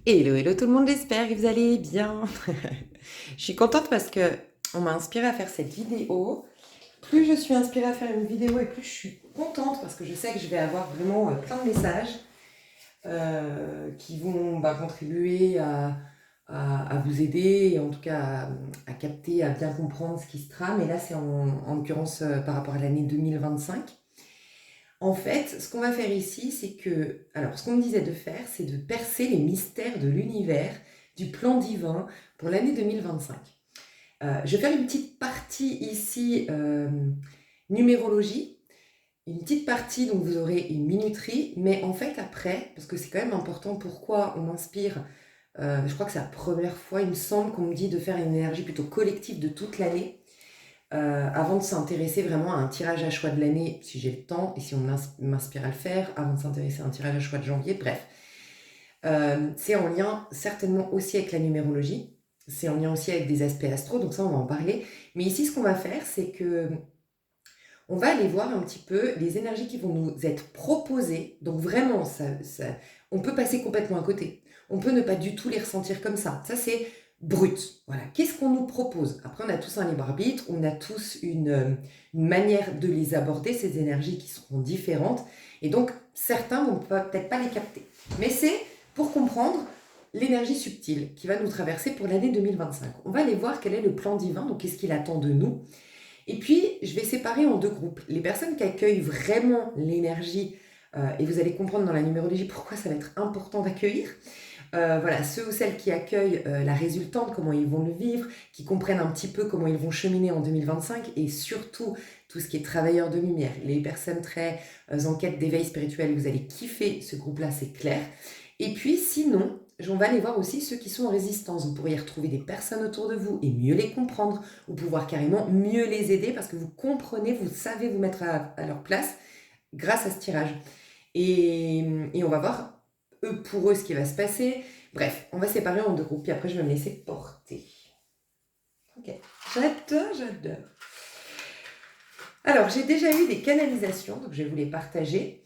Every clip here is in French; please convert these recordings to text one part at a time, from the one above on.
Hello, hello tout le monde, j'espère que vous allez bien. Je suis contente parce que on m'a inspiré à faire cette vidéo. Plus je suis inspirée à faire une vidéo et plus je suis contente parce que je sais que je vais avoir vraiment plein de messages qui vont contribuer à vous aider et en tout cas à capter, à bien comprendre ce qui se trame. Et là, c'est en l'occurrence par rapport à l'année 2025. En fait, ce qu'on va faire ici, c'est que, alors, ce qu'on me disait de faire, c'est de percer les mystères de l'univers, du plan divin pour l'année 2025. Je vais faire une petite partie ici, numérologie, une petite partie, donc vous aurez une minuterie, mais en fait après, parce que c'est quand même important, pourquoi on m'inspire, je crois que c'est la première fois, il me semble qu'on me dit de faire une énergie plutôt collective de toute l'année, avant de s'intéresser vraiment à un tirage à choix de l'année, si j'ai le temps, et si on m'inspire à le faire, avant de s'intéresser à un tirage à choix de janvier, bref. C'est en lien certainement aussi avec la numérologie, c'est en lien aussi avec des aspects astro, donc ça on va en parler. Mais ici ce qu'on va faire, c'est que on va aller voir un petit peu les énergies qui vont nous être proposées. Donc vraiment, on peut passer complètement à côté. On peut ne pas du tout les ressentir comme ça. Ça, c'est brut. Voilà. Qu'est-ce qu'on nous propose? Après, on a tous un libre arbitre, on a tous une manière de les aborder, ces énergies qui seront différentes. Et donc, certains vont peut-être pas les capter. Mais c'est pour comprendre l'énergie subtile qui va nous traverser pour l'année 2025. On va aller voir quel est le plan divin, donc qu'est-ce qu'il attend de nous. Et puis, je vais séparer en deux groupes. Les personnes qui accueillent vraiment l'énergie, et vous allez comprendre dans la numérologie pourquoi ça va être important d'accueillir. Voilà, ceux ou celles qui accueillent la résultante, comment ils vont le vivre, qui comprennent un petit peu comment ils vont cheminer en 2025, et surtout tout ce qui est travailleurs de lumière, les personnes très en quête d'éveil spirituel, vous allez kiffer ce groupe-là, c'est clair. Et puis sinon, on va aller voir aussi ceux qui sont en résistance. Vous pourriez retrouver des personnes autour de vous et mieux les comprendre, ou pouvoir carrément mieux les aider parce que vous comprenez, vous savez vous mettre à leur place grâce à ce tirage. Et on va voir pour eux ce qui va se passer. Bref, on va séparer en deux groupes, puis après je vais me laisser porter. Ok, j'adore. Alors, j'ai déjà eu des canalisations, donc je vais vous les partager.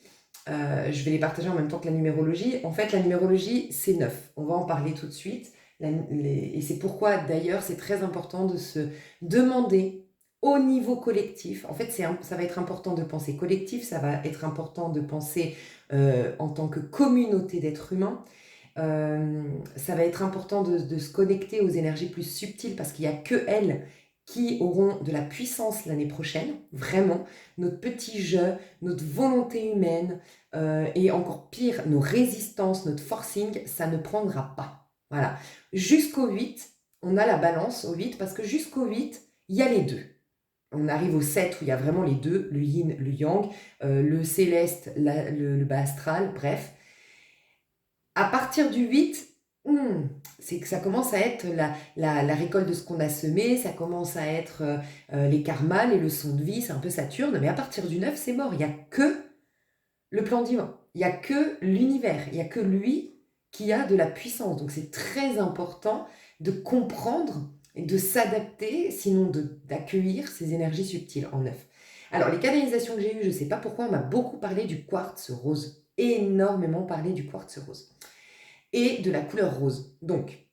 Je vais les partager en même temps que la numérologie. En fait, la numérologie, c'est neuf. On va en parler tout de suite. Et c'est pourquoi, d'ailleurs, c'est très important de se demander au niveau collectif. En fait, ça va être important de penser collectif, ça va être important de penser en tant que communauté d'êtres humains. Ça va être important de se connecter aux énergies plus subtiles parce qu'il n'y a que elles qui auront de la puissance l'année prochaine, vraiment. Notre petit jeu, notre volonté humaine et encore pire, nos résistances, notre forcing, ça ne prendra pas. Voilà. Jusqu'au 8, on a la balance au 8 parce que jusqu'au 8, il y a les deux. On arrive au 7 où il y a vraiment les deux, le yin, le yang, le céleste, le bas astral, bref. À partir du 8, c'est que ça commence à être la récolte de ce qu'on a semé, ça commence à être les karmas, les leçons de vie, c'est un peu Saturne, mais à partir du 9, c'est mort. Il n'y a que le plan divin, il n'y a que l'univers, il n'y a que lui qui a de la puissance. Donc c'est très important de comprendre et de s'adapter, sinon d'accueillir ces énergies subtiles en 9. Alors les canalisations que j'ai eues, je ne sais pas pourquoi, on m'a beaucoup parlé du quartz rose, énormément parlé du quartz rose et de la couleur rose. Donc,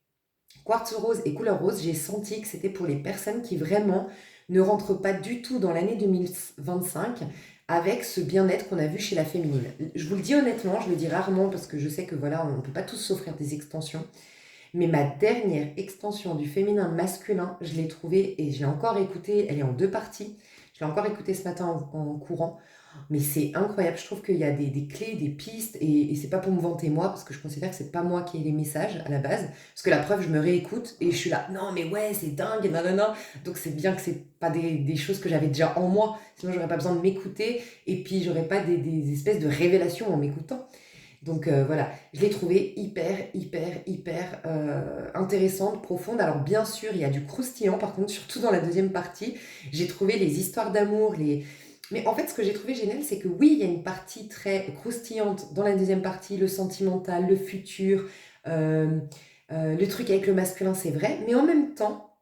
quartz rose et couleur rose, j'ai senti que c'était pour les personnes qui vraiment ne rentrent pas du tout dans l'année 2025 avec ce bien-être qu'on a vu chez la féminine. Je vous le dis honnêtement, je le dis rarement parce que je sais que voilà, on ne peut pas tous s'offrir des extensions. Mais ma dernière extension du féminin masculin, je l'ai trouvée et je l'ai encore écoutée, elle est en deux parties. Je l'ai encore écoutée ce matin en courant. Mais c'est incroyable, je trouve qu'il y a des clés, des pistes, et c'est pas pour me vanter moi, parce que je considère que c'est pas moi qui ai les messages à la base, parce que la preuve, je me réécoute, et je suis là, non mais ouais, c'est dingue, nanana, donc c'est bien que c'est pas des choses que j'avais déjà en moi, sinon j'aurais pas besoin de m'écouter, et puis j'aurais pas des espèces de révélations en m'écoutant. Donc voilà, je l'ai trouvée hyper intéressante, profonde. Alors bien sûr, il y a du croustillant, par contre, surtout dans la deuxième partie, j'ai trouvé les histoires d'amour, mais en fait, ce que j'ai trouvé génial, c'est que oui, il y a une partie très croustillante dans la deuxième partie, le sentimental, le futur, euh, le truc avec le masculin, c'est vrai, mais en même temps,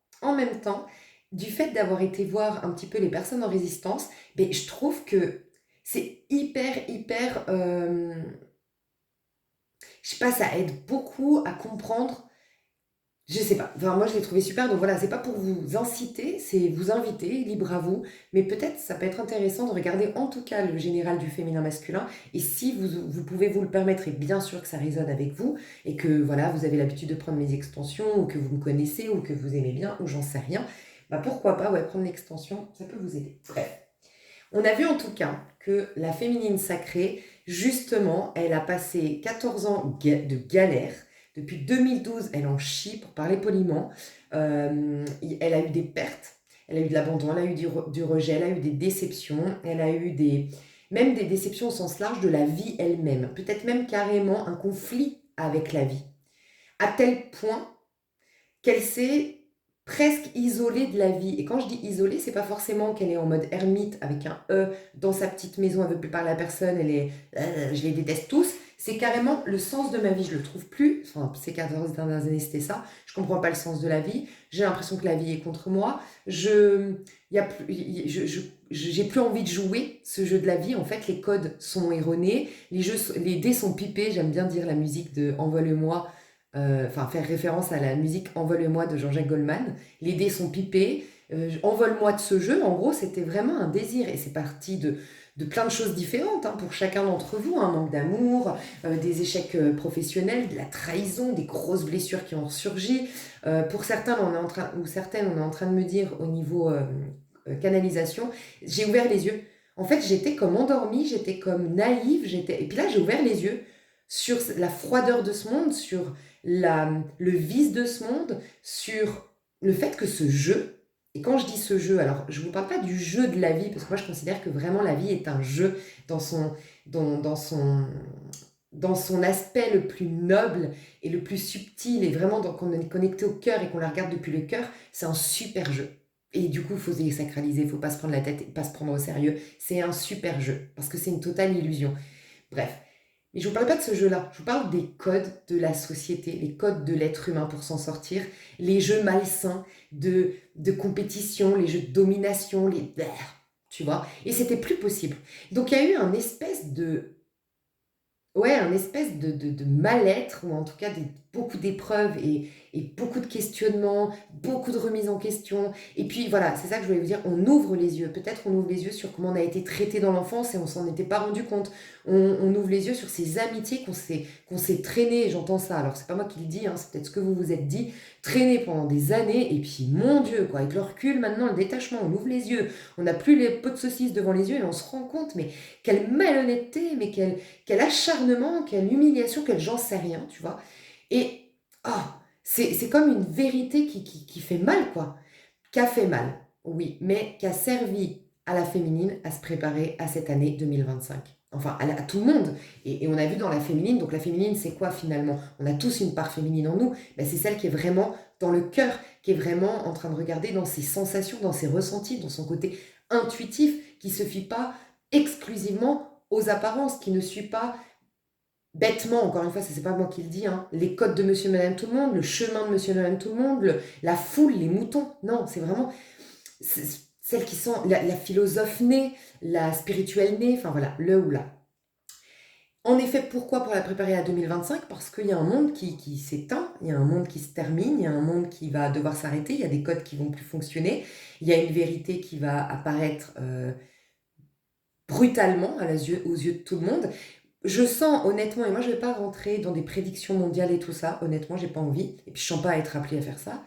du fait d'avoir été voir un petit peu les personnes en résistance, ben, je trouve que c'est hyper je sais pas, ça aide beaucoup à comprendre. Je sais pas. Enfin, moi, je l'ai trouvé super. Donc voilà, c'est pas pour vous inciter, c'est vous inviter, libre à vous. Mais peut-être, ça peut être intéressant de regarder en tout cas le général du féminin masculin. Et si vous pouvez vous le permettre, et bien sûr que ça résonne avec vous, et que voilà, vous avez l'habitude de prendre mes extensions, ou que vous me connaissez, ou que vous aimez bien, ou j'en sais rien, bah pourquoi pas, ouais, prendre l'extension, ça peut vous aider. Bref. On a vu en tout cas que la féminine sacrée, justement, elle a passé 14 ans de galère. Depuis 2012, elle en chie, pour parler poliment. Elle a eu des pertes, elle a eu de l'abandon, elle a eu du rejet, elle a eu des déceptions, elle a eu même des déceptions au sens large de la vie elle-même. Peut-être même carrément un conflit avec la vie. À tel point qu'elle s'est presque isolée de la vie. Et quand je dis isolée, c'est pas forcément qu'elle est en mode ermite avec un E dans sa petite maison, elle veut plus parler à personne, je les déteste tous. C'est carrément le sens de ma vie, je le trouve plus. Enfin, ces 14 dernières années, c'était ça. Je comprends pas le sens de la vie. J'ai l'impression que la vie est contre moi. J'ai plus envie de jouer ce jeu de la vie. En fait, les codes sont erronés. Les dés sont pipés. J'aime bien dire la musique de Envole-moi, enfin faire référence à la musique Envole-moi de Jean-Jacques Goldman. Les dés sont pipés, envole-moi de ce jeu. En gros, c'était vraiment un désir et c'est parti de plein de choses différentes hein, pour chacun d'entre vous. Un manque d'amour, des échecs professionnels, de la trahison, des grosses blessures qui ont surgi. Pour certains, certaines, on est en train de me dire au niveau canalisation, j'ai ouvert les yeux. En fait, j'étais comme endormie, j'étais comme naïve, et puis là, j'ai ouvert les yeux sur la froideur de ce monde, sur le vice de ce monde, sur le fait que ce jeu, et quand je dis ce jeu, alors je ne vous parle pas du jeu de la vie, parce que moi je considère que vraiment la vie est un jeu dans son, dans son, dans son aspect le plus noble et le plus subtil, et vraiment quand on est connecté au cœur et qu'on la regarde depuis le cœur, c'est un super jeu. Et du coup, il faut se désacraliser, il ne faut pas se prendre la tête et pas se prendre au sérieux. C'est un super jeu, parce que c'est une totale illusion. Bref. Mais je ne vous parle pas de ce jeu-là, je vous parle des codes de la société, les codes de l'être humain pour s'en sortir, les jeux malsains de compétition, les jeux de domination, tu vois. Et c'était plus possible. Donc il y a eu un espèce de mal-être, ou en tout cas beaucoup d'épreuves et beaucoup de questionnements, beaucoup de remises en question. Et puis voilà, c'est ça que je voulais vous dire, on ouvre les yeux. Peut-être on ouvre les yeux sur comment on a été traité dans l'enfance et on s'en était pas rendu compte. On ouvre les yeux sur ces amitiés qu'on s'est traînées, j'entends ça. Alors c'est pas moi qui le dis, hein, c'est peut-être ce que vous vous êtes dit, traînées pendant des années. Et puis mon Dieu, quoi, avec le recul maintenant, le détachement, on ouvre les yeux. On n'a plus les pots de saucisses devant les yeux et on se rend compte, mais quelle malhonnêteté, mais quel acharnement, quelle humiliation, quel j'en sais rien, tu vois. Et c'est comme une vérité qui fait mal, quoi. Qui a fait mal, oui, mais qui a servi à la féminine à se préparer à cette année 2025. Enfin, à tout le monde. Et on a vu dans la féminine, donc la féminine, c'est quoi finalement? On a tous une part féminine en nous, mais c'est celle qui est vraiment dans le cœur, qui est vraiment en train de regarder dans ses sensations, dans ses ressentis, dans son côté intuitif, qui ne se fie pas exclusivement aux apparences, qui ne suit pas bêtement, encore une fois, ça c'est pas moi qui le dis, hein, les codes de Monsieur, Madame, tout le monde, le chemin de Monsieur, Madame, tout le monde, la foule, les moutons. Non, c'est vraiment celles qui sont la philosophe née, la spirituelle née, enfin voilà, le ou la. En effet, pourquoi pour la préparer à 2025? Parce qu'il y a un monde qui s'éteint, il y a un monde qui se termine, il y a un monde qui va devoir s'arrêter, il y a des codes qui vont plus fonctionner, il y a une vérité qui va apparaître brutalement aux yeux de tout le monde. Je sens honnêtement, et moi je ne vais pas rentrer dans des prédictions mondiales et tout ça, honnêtement j'ai pas envie, et puis je sens pas être appelée à faire ça,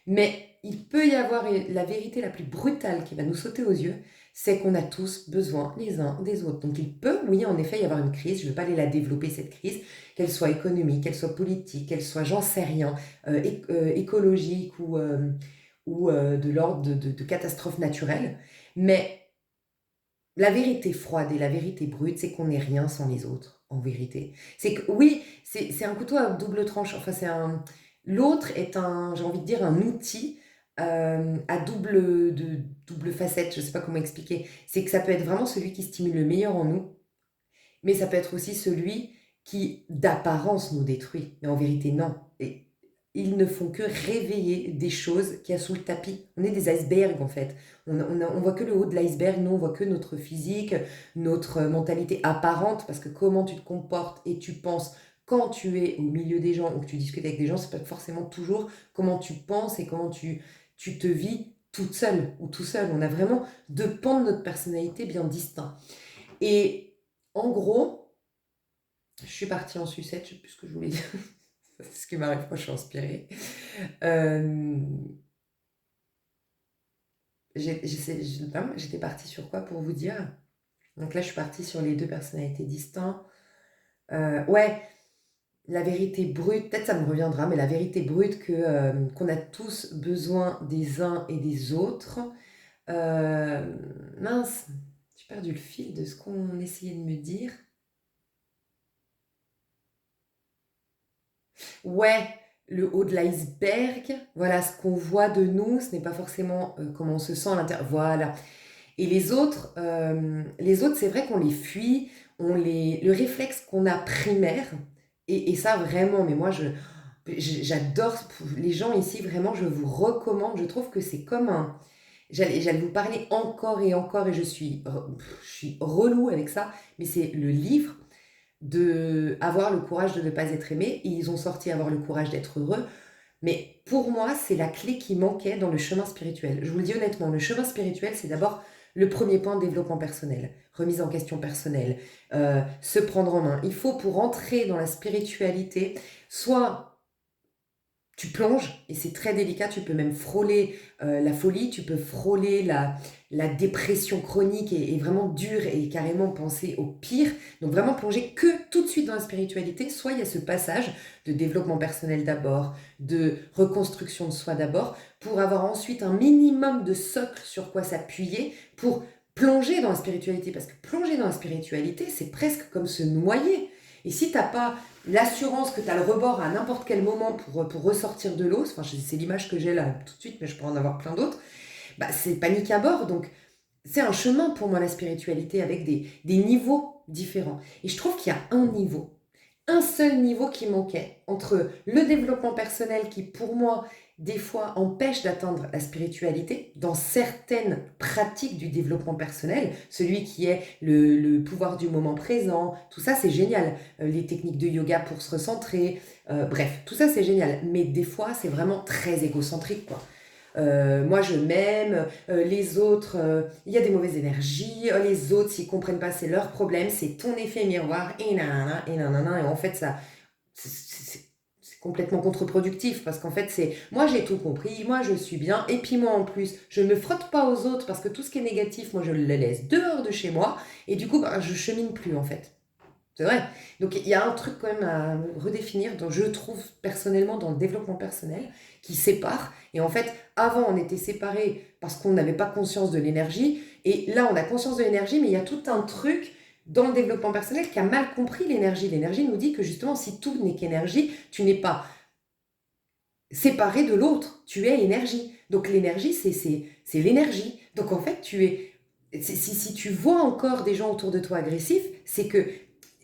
mais il peut y avoir la vérité la plus brutale qui va nous sauter aux yeux, c'est qu'on a tous besoin les uns des autres. Donc il peut, oui, en effet, y avoir une crise, je ne vais pas aller la développer cette crise, qu'elle soit économique, qu'elle soit politique, qu'elle soit, j'en sais rien, écologique ou de l'ordre de catastrophes naturelles, mais la vérité froide et la vérité brute, c'est qu'on n'est rien sans les autres, en vérité. C'est que oui, c'est un couteau à double tranchant. Enfin, l'autre est j'ai envie de dire, un outil à double facette. Je ne sais pas comment expliquer. C'est que ça peut être vraiment celui qui stimule le meilleur en nous, mais ça peut être aussi celui qui, d'apparence, nous détruit. Mais en vérité, non. Et ils ne font que réveiller des choses qu'il y a sous le tapis. On est des icebergs, en fait. On voit que le haut de l'iceberg, nous, on voit que notre physique, notre mentalité apparente, parce que comment tu te comportes et tu penses quand tu es au milieu des gens ou que tu discutes avec des gens, c'est pas forcément toujours comment tu penses et comment tu te vis toute seule ou tout seul. On a vraiment deux pans de notre personnalité bien distincts. Et en gros, je suis partie en sucette, je sais plus ce que je voulais dire. C'est ce qui m'arrive quand je suis inspirée. Euh, J'étais partie sur quoi pour vous dire? Donc là, je suis partie sur les deux personnalités distinctes. Ouais, la vérité brute, peut-être ça me reviendra, mais la vérité brute qu'on a tous besoin des uns et des autres. Euh, Mince, j'ai perdu le fil de ce qu'on essayait de me dire. Ouais, le haut de l'iceberg, voilà ce qu'on voit de nous, ce n'est pas forcément comment on se sent à l'intérieur. Voilà. Et les autres, c'est vrai qu'on les fuit, le réflexe qu'on a primaire, et ça vraiment, mais moi j'adore les gens ici, vraiment, je vous recommande, je trouve que c'est comme un... J'allais vous parler encore et encore, et je suis relou avec ça, mais c'est le livre de avoir le courage de ne pas être aimé, et ils ont sorti avoir le courage d'être heureux, mais pour moi, c'est la clé qui manquait dans le chemin spirituel. Je vous le dis honnêtement, le chemin spirituel, c'est d'abord le premier point de développement personnel, remise en question personnelle, se prendre en main. Il faut, pour entrer dans la spiritualité, soit tu plonges, et c'est très délicat, tu peux même frôler la folie, tu peux frôler la dépression chronique et vraiment dure et carrément penser au pire. Donc vraiment plonger que tout de suite dans la spiritualité, soit il y a ce passage de développement personnel d'abord, de reconstruction de soi d'abord, pour avoir ensuite un minimum de socle sur quoi s'appuyer pour plonger dans la spiritualité. Parce que plonger dans la spiritualité, c'est presque comme se noyer. Et si t'as pas l'assurance que tu as le rebord à n'importe quel moment pour ressortir de l'eau, enfin, c'est l'image que j'ai là tout de suite, mais je peux en avoir plein d'autres, bah, c'est panique à bord. Donc, c'est un chemin pour moi, la spiritualité, avec des niveaux différents. Et je trouve qu'il y a un seul niveau qui manquait entre le développement personnel qui, pour moi, des fois empêche d'atteindre la spiritualité dans certaines pratiques du développement personnel, celui qui est le pouvoir du moment présent, tout ça c'est génial, les techniques de yoga pour se recentrer, bref, tout ça c'est génial, mais des fois c'est vraiment très égocentrique quoi. Moi je m'aime, les autres, il y a des mauvaises énergies, les autres s'ils comprennent pas c'est leur problème, c'est ton effet miroir, et nanana, et nanana, et en fait ça, c'est complètement contre-productif, parce qu'en fait c'est, moi j'ai tout compris, moi je suis bien, et puis moi en plus, je ne me frotte pas aux autres, parce que tout ce qui est négatif, moi je le laisse dehors de chez moi, et du coup ben, je chemine plus en fait. C'est vrai. Donc il y a un truc quand même à redéfinir, dont je trouve personnellement dans le développement personnel, qui sépare. Et en fait, avant on était séparés parce qu'on n'avait pas conscience de l'énergie. Et là on a conscience de l'énergie, mais il y a tout un truc dans le développement personnel qui a mal compris l'énergie. L'énergie nous dit que justement, si tout n'est qu'énergie, tu n'es pas séparé de l'autre. Tu es énergie. Donc l'énergie, c'est l'énergie. Donc en fait, si tu vois encore des gens autour de toi agressifs, c'est que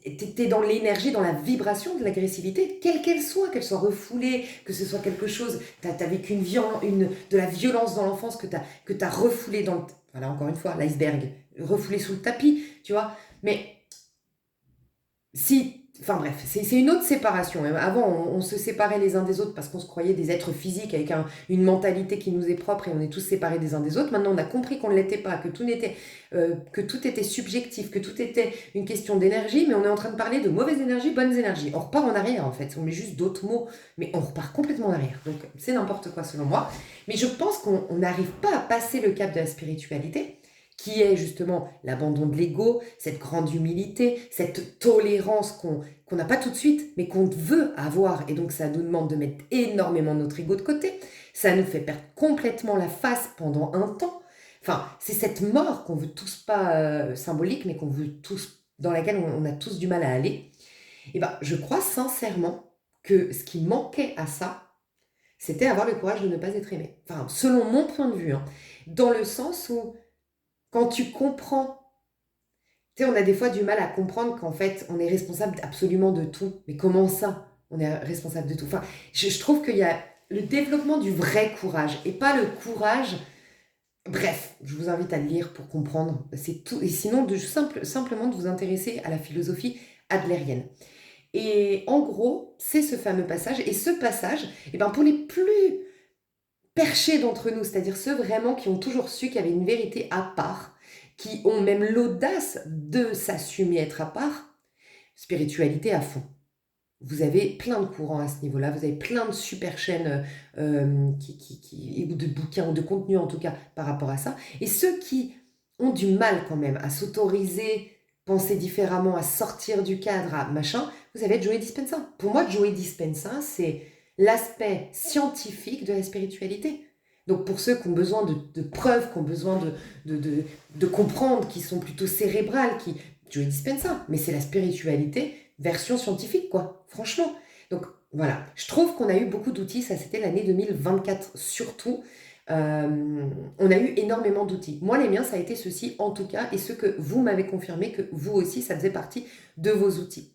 tu es dans l'énergie, dans la vibration de l'agressivité, quelle qu'elle soit refoulée, que ce soit quelque chose, tu as vécu de la violence dans l'enfance que tu as refoulé dans voilà, encore une fois, l'iceberg, refoulé sous le tapis, tu vois. Mais si, enfin bref, c'est une autre séparation. Avant, on se séparait les uns des autres parce qu'on se croyait des êtres physiques avec une mentalité qui nous est propre et on est tous séparés des uns des autres. Maintenant, on a compris qu'on ne l'était pas, que tout était subjectif, que tout était une question d'énergie, mais on est en train de parler de mauvaises énergies, bonnes énergies. On repart en arrière en fait, on met juste d'autres mots, mais on repart complètement en arrière. Donc c'est n'importe quoi selon moi. Mais je pense qu'on n'arrive pas à passer le cap de la spiritualité qui est justement l'abandon de l'ego, cette grande humilité, cette tolérance qu'on n'a pas tout de suite, mais qu'on veut avoir. Et donc ça nous demande de mettre énormément notre ego de côté. Ça nous fait perdre complètement la face pendant un temps. Enfin, c'est cette mort qu'on veut tous pas symbolique, mais qu'on veut tous, dans laquelle on a tous du mal à aller. Et ben, je crois sincèrement que ce qui manquait à ça, c'était avoir le courage de ne pas être aimé. Enfin, selon mon point de vue, hein, dans le sens où quand tu comprends, tu sais, on a des fois du mal à comprendre qu'en fait, on est responsable absolument de tout. Mais comment ça, on est responsable de tout? Enfin, je trouve qu'il y a le développement du vrai courage et pas le courage. Bref, je vous invite à le lire pour comprendre. C'est tout. Et sinon, simplement de vous intéresser à la philosophie adlérienne. Et en gros, c'est ce fameux passage. Et ce passage, eh ben, pour les plus perchés d'entre nous, c'est-à-dire ceux vraiment qui ont toujours su qu'il y avait une vérité à part, qui ont même l'audace de s'assumer être à part, spiritualité à fond. Vous avez plein de courants à ce niveau-là, vous avez plein de super chaînes ou de bouquins, ou de contenus en tout cas, par rapport à ça. Et ceux qui ont du mal quand même à s'autoriser, penser différemment, à sortir du cadre, à machin, vous avez Joey Dispenza. Pour moi, Joey Dispenza, c'est l'aspect scientifique de la spiritualité. Donc pour ceux qui ont besoin de preuves, qui ont besoin de comprendre, qui sont plutôt cérébrales, Joey Dispenza, mais c'est la spiritualité version scientifique, quoi, franchement. Donc voilà, je trouve qu'on a eu beaucoup d'outils, ça c'était l'année 2024 surtout. On a eu énormément d'outils. Moi, les miens, ça a été ceux-ci en tout cas, et ceux que vous m'avez confirmé que vous aussi, ça faisait partie de vos outils.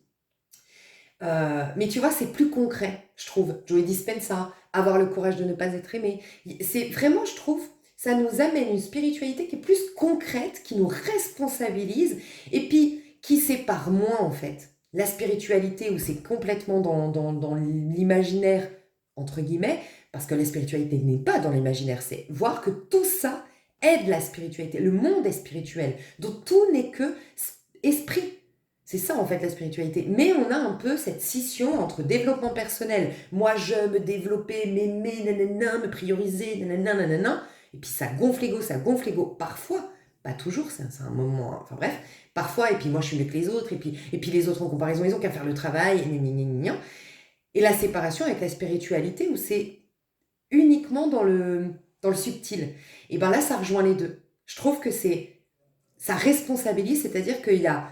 Mais tu vois, c'est plus concret, je trouve. Joey Dispenza, avoir le courage de ne pas être aimé. C'est vraiment, je trouve, ça nous amène une spiritualité qui est plus concrète, qui nous responsabilise, et puis qui sépare moins, en fait, la spiritualité où c'est complètement dans l'imaginaire, entre guillemets, parce que la spiritualité n'est pas dans l'imaginaire, c'est voir que tout ça est de la spiritualité. Le monde est spirituel, donc tout n'est que esprit. C'est ça en fait la spiritualité. Mais on a un peu cette scission entre développement personnel, moi je me développer, m'aimer, nanana, me prioriser, nanana, nanana, et puis ça gonfle l'ego, parfois, pas toujours, c'est un moment, enfin bref, parfois, et puis moi je suis mieux que les autres, et puis les autres en comparaison, ils ont qu'à faire le travail, et la séparation avec la spiritualité où c'est uniquement dans le subtil. Et bien là, ça rejoint les deux. Je trouve que ça responsabilise, c'est-à-dire qu'il y a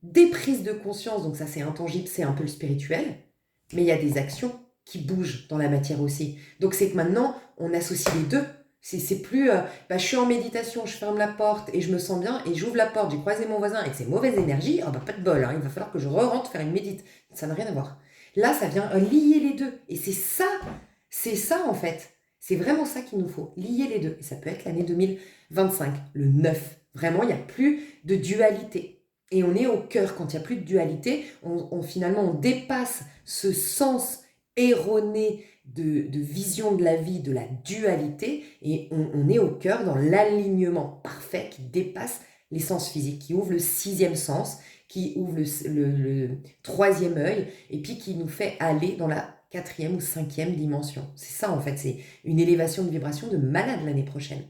des prises de conscience, donc ça c'est intangible, c'est un peu le spirituel, mais il y a des actions qui bougent dans la matière aussi. Donc c'est que maintenant, on associe les deux. C'est plus, je suis en méditation, je ferme la porte et je me sens bien, et j'ouvre la porte, j'ai croisé mon voisin avec ses mauvaises énergies, pas de bol, hein, il va falloir que je rentre faire une médite. Ça n'a rien à voir. Là, ça vient lier les deux. Et c'est ça en fait. C'est vraiment ça qu'il nous faut, lier les deux. Et ça peut être l'année 2025, le 9. Vraiment, il n'y a plus de dualité. Et on est au cœur. Quand il n'y a plus de dualité, finalement, on dépasse ce sens erroné de vision de la vie, de la dualité, et on est au cœur dans l'alignement parfait qui dépasse les sens physiques, qui ouvre le 6e sens, qui ouvre le 3e œil, et puis qui nous fait aller dans la 4e ou 5e dimension. C'est ça en fait, c'est une élévation de vibration de malade l'année prochaine.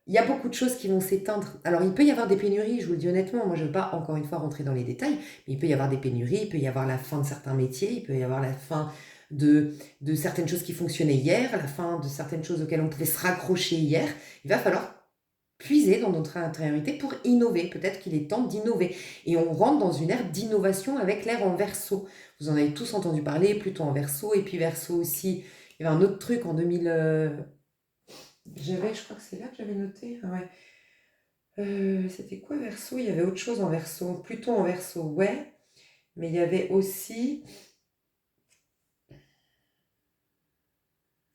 Il y a beaucoup de choses qui vont s'éteindre. Alors, il peut y avoir des pénuries, je vous le dis honnêtement. Moi, je ne veux pas, encore une fois, rentrer dans les détails, mais il peut y avoir des pénuries, il peut y avoir la fin de certains métiers, il peut y avoir la fin de certaines choses qui fonctionnaient hier, la fin de certaines choses auxquelles on pouvait se raccrocher hier. Il va falloir puiser dans notre intériorité pour innover. Peut-être qu'il est temps d'innover. Et on rentre dans une ère d'innovation avec l'ère en Verseau. Vous en avez tous entendu parler, Pluton en Verseau, et puis Verseau aussi. Il y avait un autre truc en 2000... je crois que c'est là que j'avais noté. Ah ouais. C'était quoi Verseau? Il y avait autre chose en Verseau. Pluton en Verseau, ouais. Mais il y avait aussi...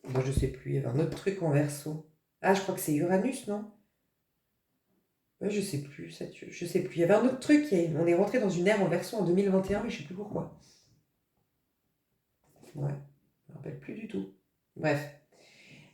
Moi, je sais plus. Il y avait un autre truc en Verseau. Ah, je crois que c'est Uranus, non? Ouais, je sais plus. Je sais plus. Il y avait un autre truc. On est rentré dans une ère en Verseau en 2021, mais je sais plus pourquoi. Ouais. Je me rappelle plus du tout. Bref.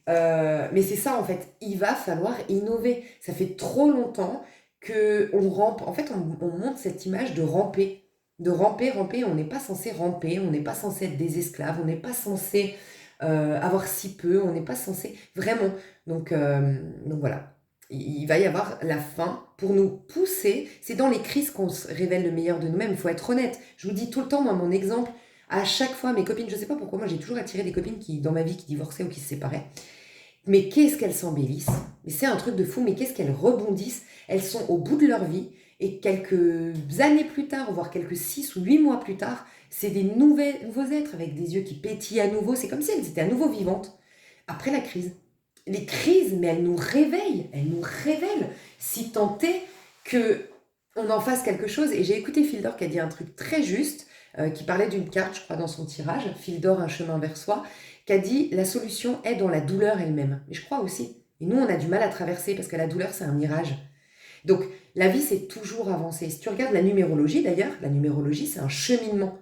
Mais c'est ça en fait, il va falloir innover. Ça fait trop longtemps qu'on rampe. En fait, on montre cette image de ramper. De ramper, ramper. On n'est pas censé ramper, on n'est pas censé être des esclaves, on n'est pas censé avoir si peu, on n'est pas censé. Vraiment. Donc voilà. Il va y avoir la fin pour nous pousser. C'est dans les crises qu'on se révèle le meilleur de nous-mêmes. Il faut être honnête. Je vous dis tout le temps, moi, mon exemple, à chaque fois, mes copines, je ne sais pas pourquoi, moi j'ai toujours attiré des copines dans ma vie qui divorçaient ou qui se séparaient. Mais qu'est-ce qu'elles s'embellissent? Mais c'est un truc de fou, mais qu'est-ce qu'elles rebondissent? Elles sont au bout de leur vie, et quelques années plus tard, voire quelques 6 ou 8 mois plus tard, c'est des nouveaux êtres avec des yeux qui pétillent à nouveau. C'est comme si elles étaient à nouveau vivantes après la crise. Les crises, mais elles nous réveillent, si tant est qu'on en fasse quelque chose. Et j'ai écouté Fildor qui a dit un truc très juste, qui parlait d'une carte, je crois, dans son tirage, Fildor, un chemin vers soi, qui a dit la solution est dans la douleur elle-même. Mais je crois aussi. Et nous, on a du mal à traverser parce que la douleur, c'est un mirage. Donc, la vie, c'est toujours avancer. Si tu regardes la numérologie, d'ailleurs, la numérologie, c'est un cheminement.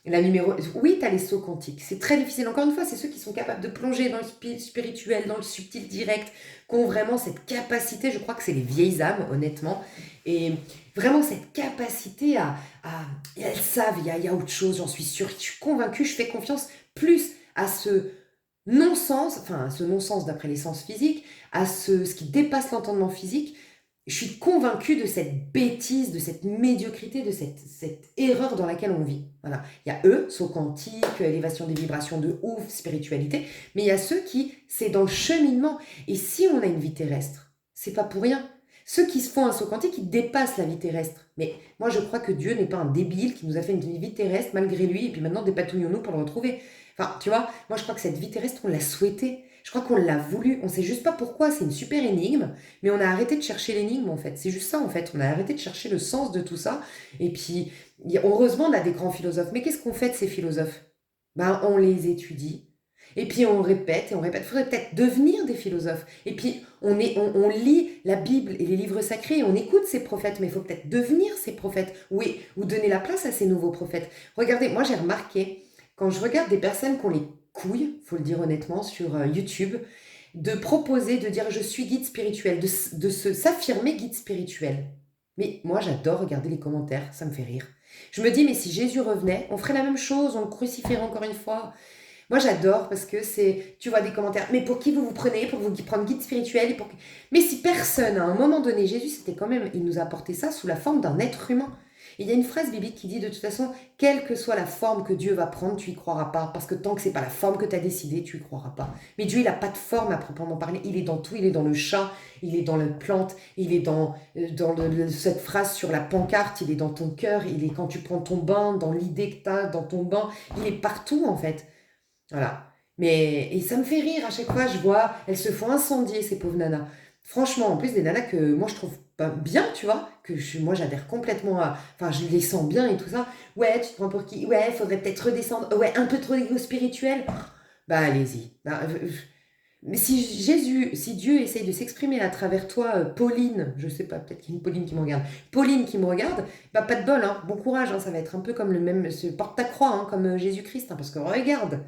Oui, tu as les sauts quantiques. C'est très difficile. Encore une fois, c'est ceux qui sont capables de plonger dans le spirituel, dans le subtil direct, qui ont vraiment cette capacité. Je crois que c'est les vieilles âmes, honnêtement. Et vraiment cette capacité et elles savent, il y a autre chose, j'en suis sûre. Je suis convaincue, je fais confiance plus à ce non-sens, enfin, à ce non-sens d'après les sens physiques, à ce qui dépasse l'entendement physique. Je suis convaincue de cette bêtise, de cette médiocrité, de cette erreur dans laquelle on vit. Voilà. Il y a eux, saut quantique, élévation des vibrations de ouf, spiritualité, mais il y a ceux qui, c'est dans le cheminement. Et si on a une vie terrestre, c'est pas pour rien. Ceux qui se font un saut quantique, ils dépassent la vie terrestre. Mais moi, je crois que Dieu n'est pas un débile qui nous a fait une vie terrestre malgré lui, et puis maintenant dépatouillons-nous pour le retrouver. Enfin, tu vois, moi je crois que cette vie terrestre, on l'a souhaitée. Je crois qu'on l'a voulu. On sait juste pas pourquoi, c'est une super énigme, mais on a arrêté de chercher l'énigme en fait. C'est juste ça en fait. On a arrêté de chercher le sens de tout ça. Et puis, heureusement, on a des grands philosophes. Mais qu'est-ce qu'on fait de ces philosophes? Ben, on les étudie. Et puis on répète et on répète. Il faudrait peut-être devenir des philosophes. Et puis on lit la Bible et les livres sacrés et on écoute ces prophètes. Mais il faut peut-être devenir ces prophètes. Oui, ou donner la place à ces nouveaux prophètes. Regardez, moi j'ai remarqué, quand je regarde des personnes qui ont les couilles, faut le dire honnêtement, sur YouTube, de proposer, de dire je suis guide spirituel, s'affirmer guide spirituel. Mais moi j'adore regarder les commentaires, ça me fait rire. Je me dis mais si Jésus revenait, on ferait la même chose, on le crucifierait encore une fois. Moi j'adore parce que c'est, tu vois des commentaires, mais pour qui vous vous prenez, pour vous prendre guide spirituel et pour... Mais si personne, à un moment donné, Jésus c'était quand même, il nous a apporté ça sous la forme d'un être humain. Et il y a une phrase biblique qui dit de toute façon, quelle que soit la forme que Dieu va prendre, tu y croiras pas. Parce que tant que c'est pas la forme que tu as décidé, tu y croiras pas. Mais Dieu, il n'a pas de forme à proprement parler. Il est dans tout. Il est dans le chat, il est dans la plante, il est dans cette phrase sur la pancarte, il est dans ton cœur, il est quand tu prends ton bain, dans l'idée que tu as dans ton bain. Il est partout en fait. Voilà. Et ça me fait rire à chaque fois, je vois, elles se font incendier, ces pauvres nanas. Franchement, en plus des nanas que moi je trouve pas bien, tu vois, moi j'adhère complètement à. Enfin, je les sens bien et tout ça. Ouais, tu te prends pour qui? Ouais, faudrait peut-être redescendre. Ouais, un peu trop égo spirituel. Bah, allez-y. Mais si Dieu essaye de s'exprimer à travers toi, Pauline, je sais pas, peut-être qu'il y a une Pauline qui me regarde, Pauline qui me regarde, bah pas de bol, hein, bon courage, hein, ça va être un peu comme le même, porte ta croix, hein, comme Jésus-Christ, hein, parce que regarde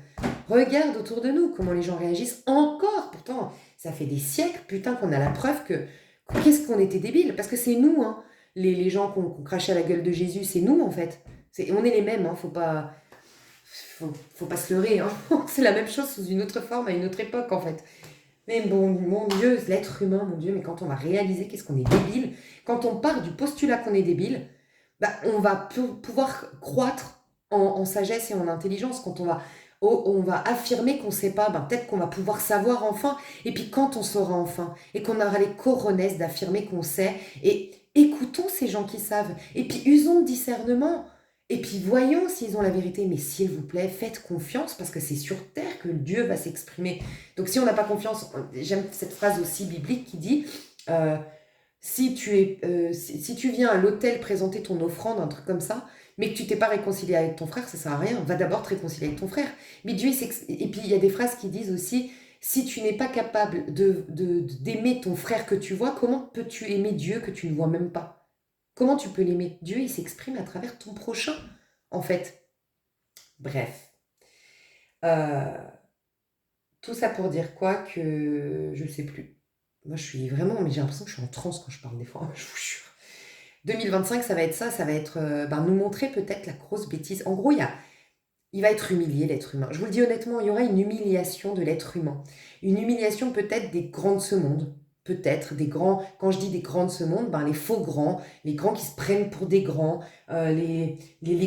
autour de nous comment les gens réagissent encore, pourtant, ça fait des siècles, putain, qu'on a la preuve qu'est-ce qu'on était débiles, parce que c'est nous, hein, les gens qu'on crachait à la gueule de Jésus, c'est nous en fait, on est les mêmes, hein, faut pas se leurrer, hein. C'est la même chose sous une autre forme à une autre époque en fait. Mais bon, mon Dieu, l'être humain, mon Dieu, mais quand on va réaliser qu'est-ce qu'on est débile, quand on part du postulat qu'on est débile, bah, on va pouvoir croître en sagesse et en intelligence. Quand on va affirmer qu'on ne sait pas, bah, peut-être qu'on va pouvoir savoir enfin. Et puis quand on saura enfin, et qu'on aura les coronesses d'affirmer qu'on sait, et écoutons ces gens qui savent, et puis usons de discernement. Et puis voyons s'ils ont la vérité, mais s'il vous plaît, faites confiance parce que c'est sur terre que Dieu va s'exprimer. Donc si on n'a pas confiance, j'aime cette phrase aussi biblique qui dit si tu viens à l'autel présenter ton offrande, un truc comme ça, mais que tu t'es pas réconcilié avec ton frère, ça sert à rien. Va d'abord te réconcilier avec ton frère. Mais et puis il y a des phrases qui disent aussi si tu n'es pas capable d'aimer ton frère que tu vois, comment peux-tu aimer Dieu que tu ne vois même pas? Comment tu peux l'aimer? Dieu, il s'exprime à travers ton prochain, en fait. Bref. Euh, tout ça pour dire quoi? Que je sais plus. Moi, je suis vraiment... Mais j'ai l'impression que je suis en transe quand je parle des fois, je vous jure. 2025, ça va être ça. Ça va être nous montrer peut-être la grosse bêtise. En gros, il va être humilié, l'être humain. Je vous le dis honnêtement, il y aura une humiliation de l'être humain. Une humiliation peut-être des grands de ce monde. Peut-être des grands, quand je dis des grands de ce monde, les faux grands, les grands qui se prennent pour des grands, les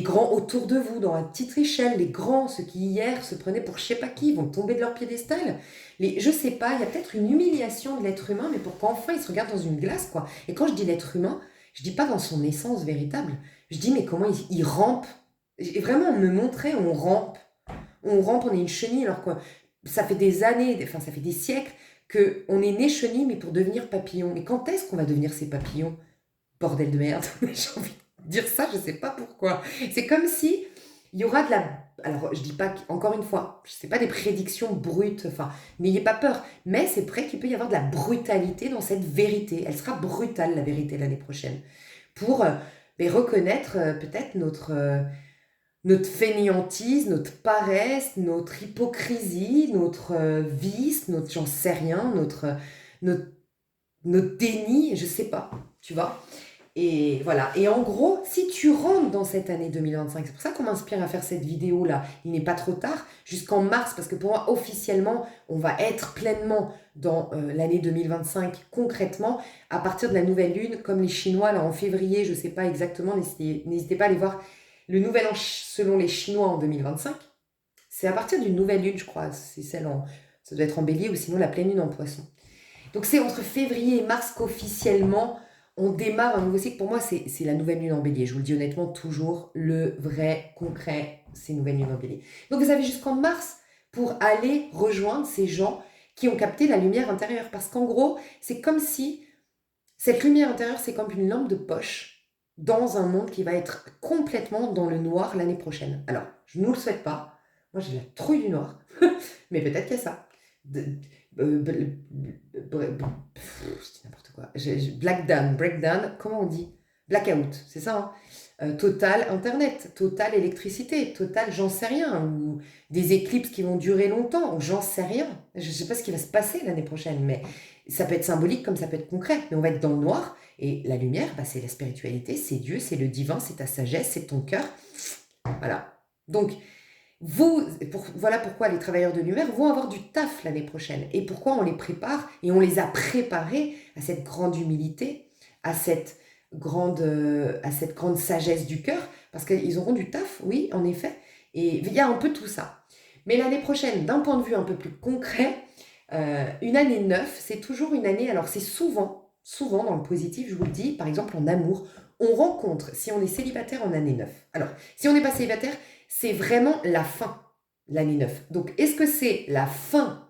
grands autour de vous, dans la petite échelle, les grands, ceux qui hier se prenaient pour je sais pas qui, vont tomber de leur piédestal. Je sais pas, il y a peut-être une humiliation de l'être humain, mais pour qu'enfin il se regarde dans une glace, quoi. Et quand je dis l'être humain, je dis pas dans son essence véritable, je dis mais comment il rampe. Et vraiment, on me montrait, on rampe, on est une chenille, alors quoi. Ça fait des années, enfin ça fait des siècles, qu'on est né chenille, mais pour devenir papillon. Mais quand est-ce qu'on va devenir ces papillons? Bordel de merde, j'ai envie de dire ça, je sais pas pourquoi. C'est comme si Il y aura de la... Alors, je dis pas, encore une fois, c'est pas des prédictions brutes, enfin, n'ayez pas peur. Mais c'est vrai qu'il peut y avoir de la brutalité dans cette vérité. Elle sera brutale, la vérité, l'année prochaine. Pour reconnaître peut-être notre fainéantise, notre paresse, notre hypocrisie, notre vice, notre j'en sais rien, notre, notre déni, je sais pas, tu vois. Et voilà. Et en gros, si tu rentres dans cette année 2025, c'est pour ça qu'on m'inspire à faire cette vidéo-là. Il n'est pas trop tard, jusqu'en mars, parce que pour moi, officiellement, on va être pleinement dans l'année 2025, concrètement, à partir de la nouvelle lune, comme les Chinois, là, en février, je ne sais pas exactement, n'hésitez pas à aller voir le nouvel an selon les Chinois en 2025. C'est à partir d'une nouvelle lune, je crois. C'est celle en... Ça doit être en bélier ou sinon la pleine lune en poisson. Donc c'est entre février et mars qu'officiellement on démarre un nouveau cycle. Pour moi, c'est la nouvelle lune en bélier. Je vous le dis honnêtement, toujours le vrai, concret, c'est nouvelle lune en bélier. Donc vous avez jusqu'en mars pour aller rejoindre ces gens qui ont capté la lumière intérieure. Parce qu'en gros, c'est comme si cette lumière intérieure, c'est comme une lampe de poche dans un monde qui va être complètement dans le noir l'année prochaine. Alors, je ne nous le souhaite pas. Moi, j'ai la trouille du noir. Mais peut-être qu'il y a ça. C'est n'importe quoi. Breakdown, comment on dit? Blackout, c'est ça, hein. Total Internet, total électricité, total j'en sais rien, ou des éclipses qui vont durer longtemps, ou j'en sais rien. Je ne sais pas ce qui va se passer l'année prochaine, mais ça peut être symbolique comme ça peut être concret. Mais on va être dans le noir, et la lumière, bah, c'est la spiritualité, c'est Dieu, c'est le divin, c'est ta sagesse, c'est ton cœur. Voilà. Donc, voilà pourquoi les travailleurs de lumière vont avoir du taf l'année prochaine et pourquoi on les prépare et on les a préparés à cette grande humilité, à cette grande sagesse du cœur, parce qu'ils auront du taf, oui, en effet, et il y a un peu tout ça. Mais l'année prochaine, d'un point de vue un peu plus concret, une année 9, c'est toujours une année, alors c'est souvent dans le positif, je vous le dis, par exemple en amour, on rencontre, si on est célibataire en année 9. Alors, si on n'est pas célibataire, c'est vraiment la fin, l'année 9. Donc, est-ce que c'est la fin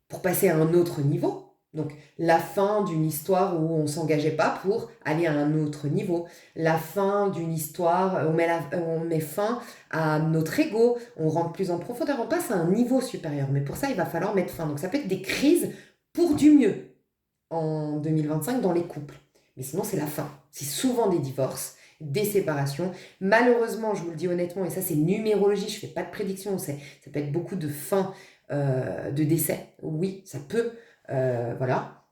pour passer à un autre niveau? Donc, la fin d'une histoire où on ne s'engageait pas pour aller à un autre niveau. La fin d'une histoire, on met fin à notre ego, on rentre plus en profondeur, on passe à un niveau supérieur. Mais pour ça, il va falloir mettre fin. Donc, ça peut être des crises pour du mieux en 2025 dans les couples. Mais sinon, c'est la fin. C'est souvent des divorces, des séparations. Malheureusement, je vous le dis honnêtement, et ça c'est numérologie, je ne fais pas de prédiction, ça peut être beaucoup de fins de décès. Oui, ça peut. Voilà.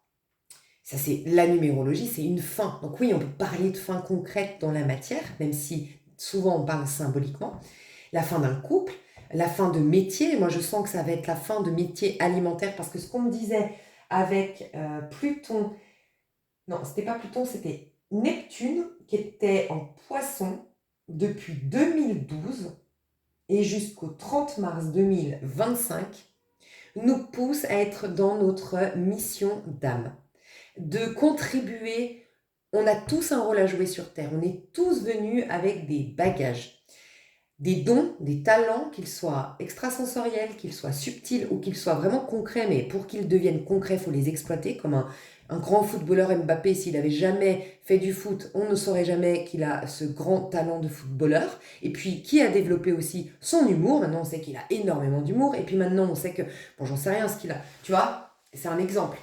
Ça c'est la numérologie, c'est une fin. Donc oui, on peut parler de fin concrète dans la matière, même si souvent on parle symboliquement. La fin d'un couple, la fin de métier. Moi, je sens que ça va être la fin de métier alimentaire parce que ce qu'on me disait avec Pluton, non, c'était pas Pluton, c'était Neptune qui était en Poisson depuis 2012 et jusqu'au 30 mars 2025 nous pousse à être dans notre mission d'âme, de contribuer. On a tous un rôle à jouer sur Terre, on est tous venus avec des bagages, des dons, des talents, qu'ils soient extrasensoriels, qu'ils soient subtils ou qu'ils soient vraiment concrets, mais pour qu'ils deviennent concrets, il faut les exploiter, comme un grand footballeur Mbappé, s'il n'avait jamais fait du foot, on ne saurait jamais qu'il a ce grand talent de footballeur. Et puis, qui a développé aussi son humour. Maintenant, on sait qu'il a énormément d'humour. Et puis maintenant, on sait que, bon, j'en sais rien ce qu'il a. Tu vois, c'est un exemple.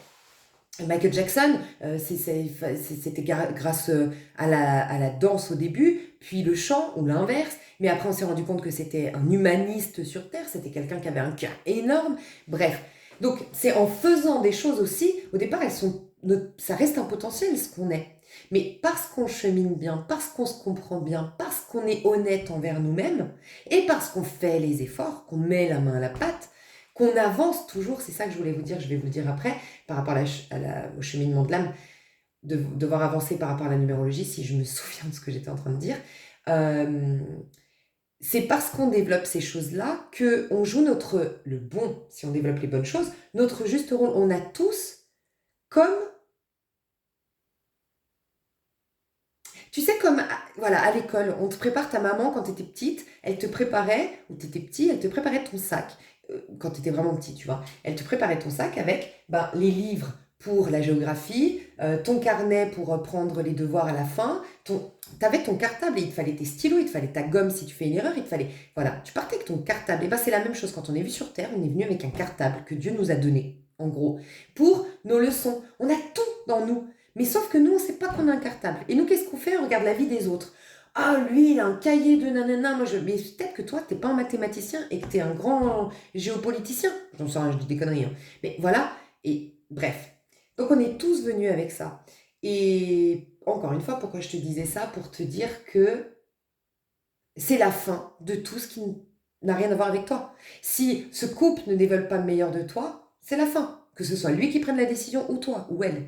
Michael Jackson, c'était grâce à la danse au début, puis le chant ou l'inverse. Mais après, on s'est rendu compte que c'était un humaniste sur Terre, c'était quelqu'un qui avait un cœur énorme. Bref, donc c'est en faisant des choses aussi, au départ, ça reste un potentiel ce qu'on est. Mais parce qu'on chemine bien, parce qu'on se comprend bien, parce qu'on est honnête envers nous-mêmes, et parce qu'on fait les efforts, qu'on met la main à la pâte, qu'on avance toujours, c'est ça que je voulais vous dire, je vais vous le dire après, par rapport au cheminement de l'âme, de devoir avancer par rapport à la numérologie, si je me souviens de ce que j'étais en train de dire. C'est parce qu'on développe ces choses-là qu'on joue si on développe les bonnes choses, notre juste rôle. On a tous comme... Tu sais, comme voilà, à l'école, on te prépare, ta maman quand tu étais petite, elle te préparait, ou tu étais petit, elle te préparait ton sac. Quand tu étais vraiment petit, tu vois. Elle te préparait ton sac avec les livres pour la géographie, ton carnet pour prendre les devoirs à la fin, t'avais ton cartable et il te fallait tes stylos, il te fallait ta gomme si tu fais une erreur, il te fallait... Voilà, tu partais avec ton cartable. Et bien c'est la même chose quand on est venu sur Terre, on est venu avec un cartable que Dieu nous a donné, en gros, pour nos leçons. On a tout dans nous. Mais sauf que nous, on ne sait pas qu'on a un cartable. Et nous, qu'est-ce qu'on fait? On regarde la vie des autres. Ah, lui, il a un cahier de nanana. Mais peut-être que toi, tu n'es pas un mathématicien et que tu es un grand géopoliticien. J'en sais rien, je dis des conneries. Hein. Mais voilà, et bref. Donc on est tous venus avec ça. Et encore une fois, pourquoi je te disais ça? Pour te dire que c'est la fin de tout ce qui n'a rien à voir avec toi. Si ce couple ne développe pas le meilleur de toi, c'est la fin. Que ce soit lui qui prenne la décision ou toi ou elle.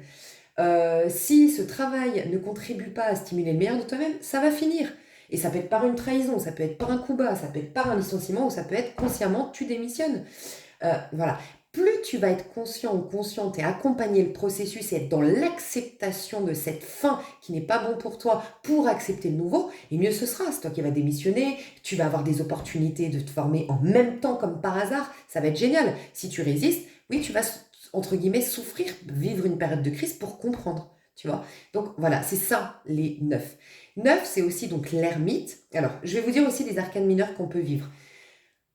Si ce travail ne contribue pas à stimuler le meilleur de toi-même, ça va finir. Et ça peut être par une trahison, ça peut être par un coup bas, ça peut être par un licenciement ou ça peut être consciemment tu démissionnes. Voilà. Plus tu vas être conscient ou consciente et accompagner le processus et être dans l'acceptation de cette fin qui n'est pas bon pour toi pour accepter le nouveau, et mieux ce sera. C'est toi qui vas démissionner, tu vas avoir des opportunités de te former en même temps comme par hasard, ça va être génial. Si tu résistes, oui, tu vas, entre guillemets, souffrir, vivre une période de crise pour comprendre, tu vois. Donc voilà, c'est ça les 9. 9, c'est aussi donc l'ermite. Alors, je vais vous dire aussi les arcanes mineurs qu'on peut vivre.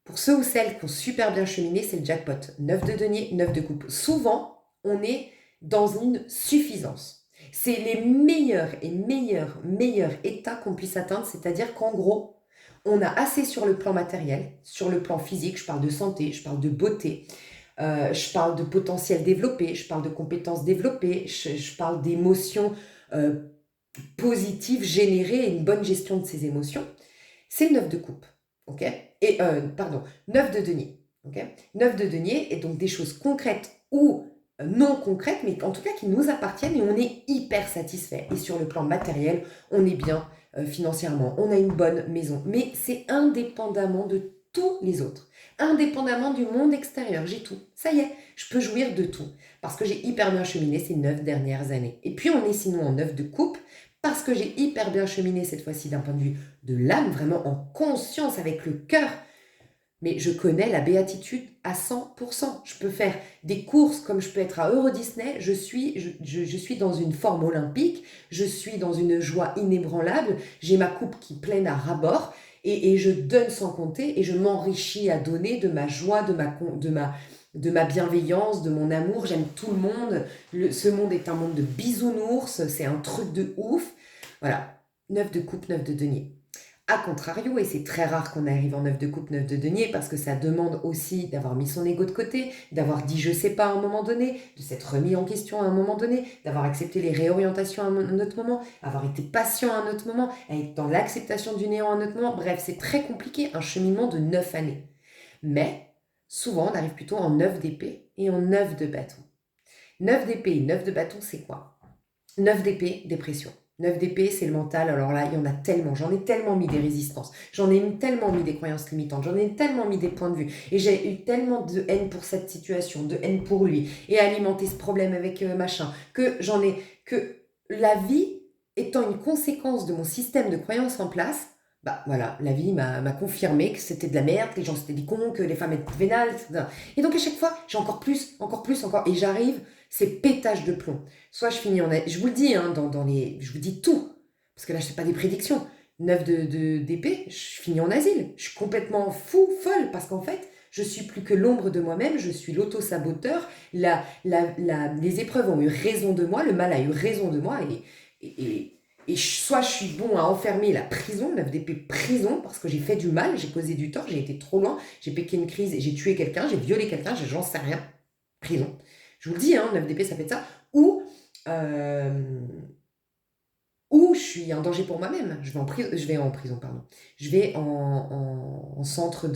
Pour ceux ou celles qui ont super bien cheminé, c'est le jackpot. 9 de denier, 9 de coupe. Souvent, on est dans une suffisance. C'est les meilleurs états qu'on puisse atteindre, c'est-à-dire qu'en gros, on a assez sur le plan matériel, sur le plan physique, je parle de santé, je parle de beauté, je parle de potentiel développé, je parle de compétences développées, je parle d'émotions euh, positives générées et une bonne gestion de ces émotions. C'est le 9 de coupe. Ok? Et, pardon, 9 de denier. Ok? 9 de denier, et donc des choses concrètes ou non concrètes, mais en tout cas qui nous appartiennent et on est hyper satisfait. Et sur le plan matériel, on est bien financièrement, on a une bonne maison. Mais c'est indépendamment de tous les autres. Indépendamment du monde extérieur, j'ai tout. Ça y est, je peux jouir de tout. Parce que j'ai hyper bien cheminé ces 9 dernières années. Et puis on est sinon en 9 de coupe, parce que j'ai hyper bien cheminé cette fois-ci d'un point de vue de l'âme, vraiment en conscience avec le cœur. Mais je connais la béatitude à 100%. Je peux faire des courses comme je peux être à Euro Disney. Je suis dans une forme olympique. Je suis dans une joie inébranlable. J'ai ma coupe qui pleine à ras-bord. Et je donne sans compter et je m'enrichis à donner de ma joie, de ma bienveillance, de mon amour. J'aime tout le monde. Ce monde est un monde de bisounours. C'est un truc de ouf. Voilà. 9 de coupe, 9 de denier. A contrario, et c'est très rare qu'on arrive en 9 de coupe, 9 de denier, parce que ça demande aussi d'avoir mis son ego de côté, d'avoir dit je sais pas à un moment donné, de s'être remis en question à un moment donné, d'avoir accepté les réorientations à un autre moment, avoir été patient à un autre moment, être dans l'acceptation du néant à un autre moment. Bref, c'est très compliqué, un cheminement de 9 années. Mais souvent, on arrive plutôt en 9 d'épée et en 9 de bâton. 9 d'épée et 9 de bâton, c'est quoi? 9 d'épée, dépression. 9 d'épée, c'est le mental. Alors là, il y en a tellement. J'en ai tellement mis des résistances. J'en ai tellement mis des croyances limitantes. J'en ai tellement mis des points de vue. Et j'ai eu tellement de haine pour cette situation, de haine pour lui. Et alimenter ce problème avec machin. Que la vie étant une conséquence de mon système de croyances en place, bah voilà, la vie m'a confirmé que c'était de la merde, que les gens c'était des cons, que les femmes étaient vénales, etc. Et donc à chaque fois, j'ai encore plus, encore. Et j'arrive, c'est pétage de plomb. Soit je finis en... Je vous le dis, hein, je vous dis tout. Parce que là, je ne fais pas des prédictions. 9 d'épée, je finis en asile. Je suis complètement folle, parce qu'en fait, je suis plus que l'ombre de moi-même, je suis l'auto-saboteur. Les épreuves ont eu raison de moi, le mal a eu raison de moi. Soit je suis bon à enfermer la prison, 9 d'épée prison, parce que j'ai fait du mal, j'ai causé du tort, j'ai été trop loin, j'ai péqué une crise, j'ai tué quelqu'un, j'ai violé quelqu'un, j'en sais rien. Prison. Je vous le dis, hein, 9 d'épée, ça fait de ça. Euh, ou je suis un danger pour moi-même. Je vais en prison, pardon. Je vais en centre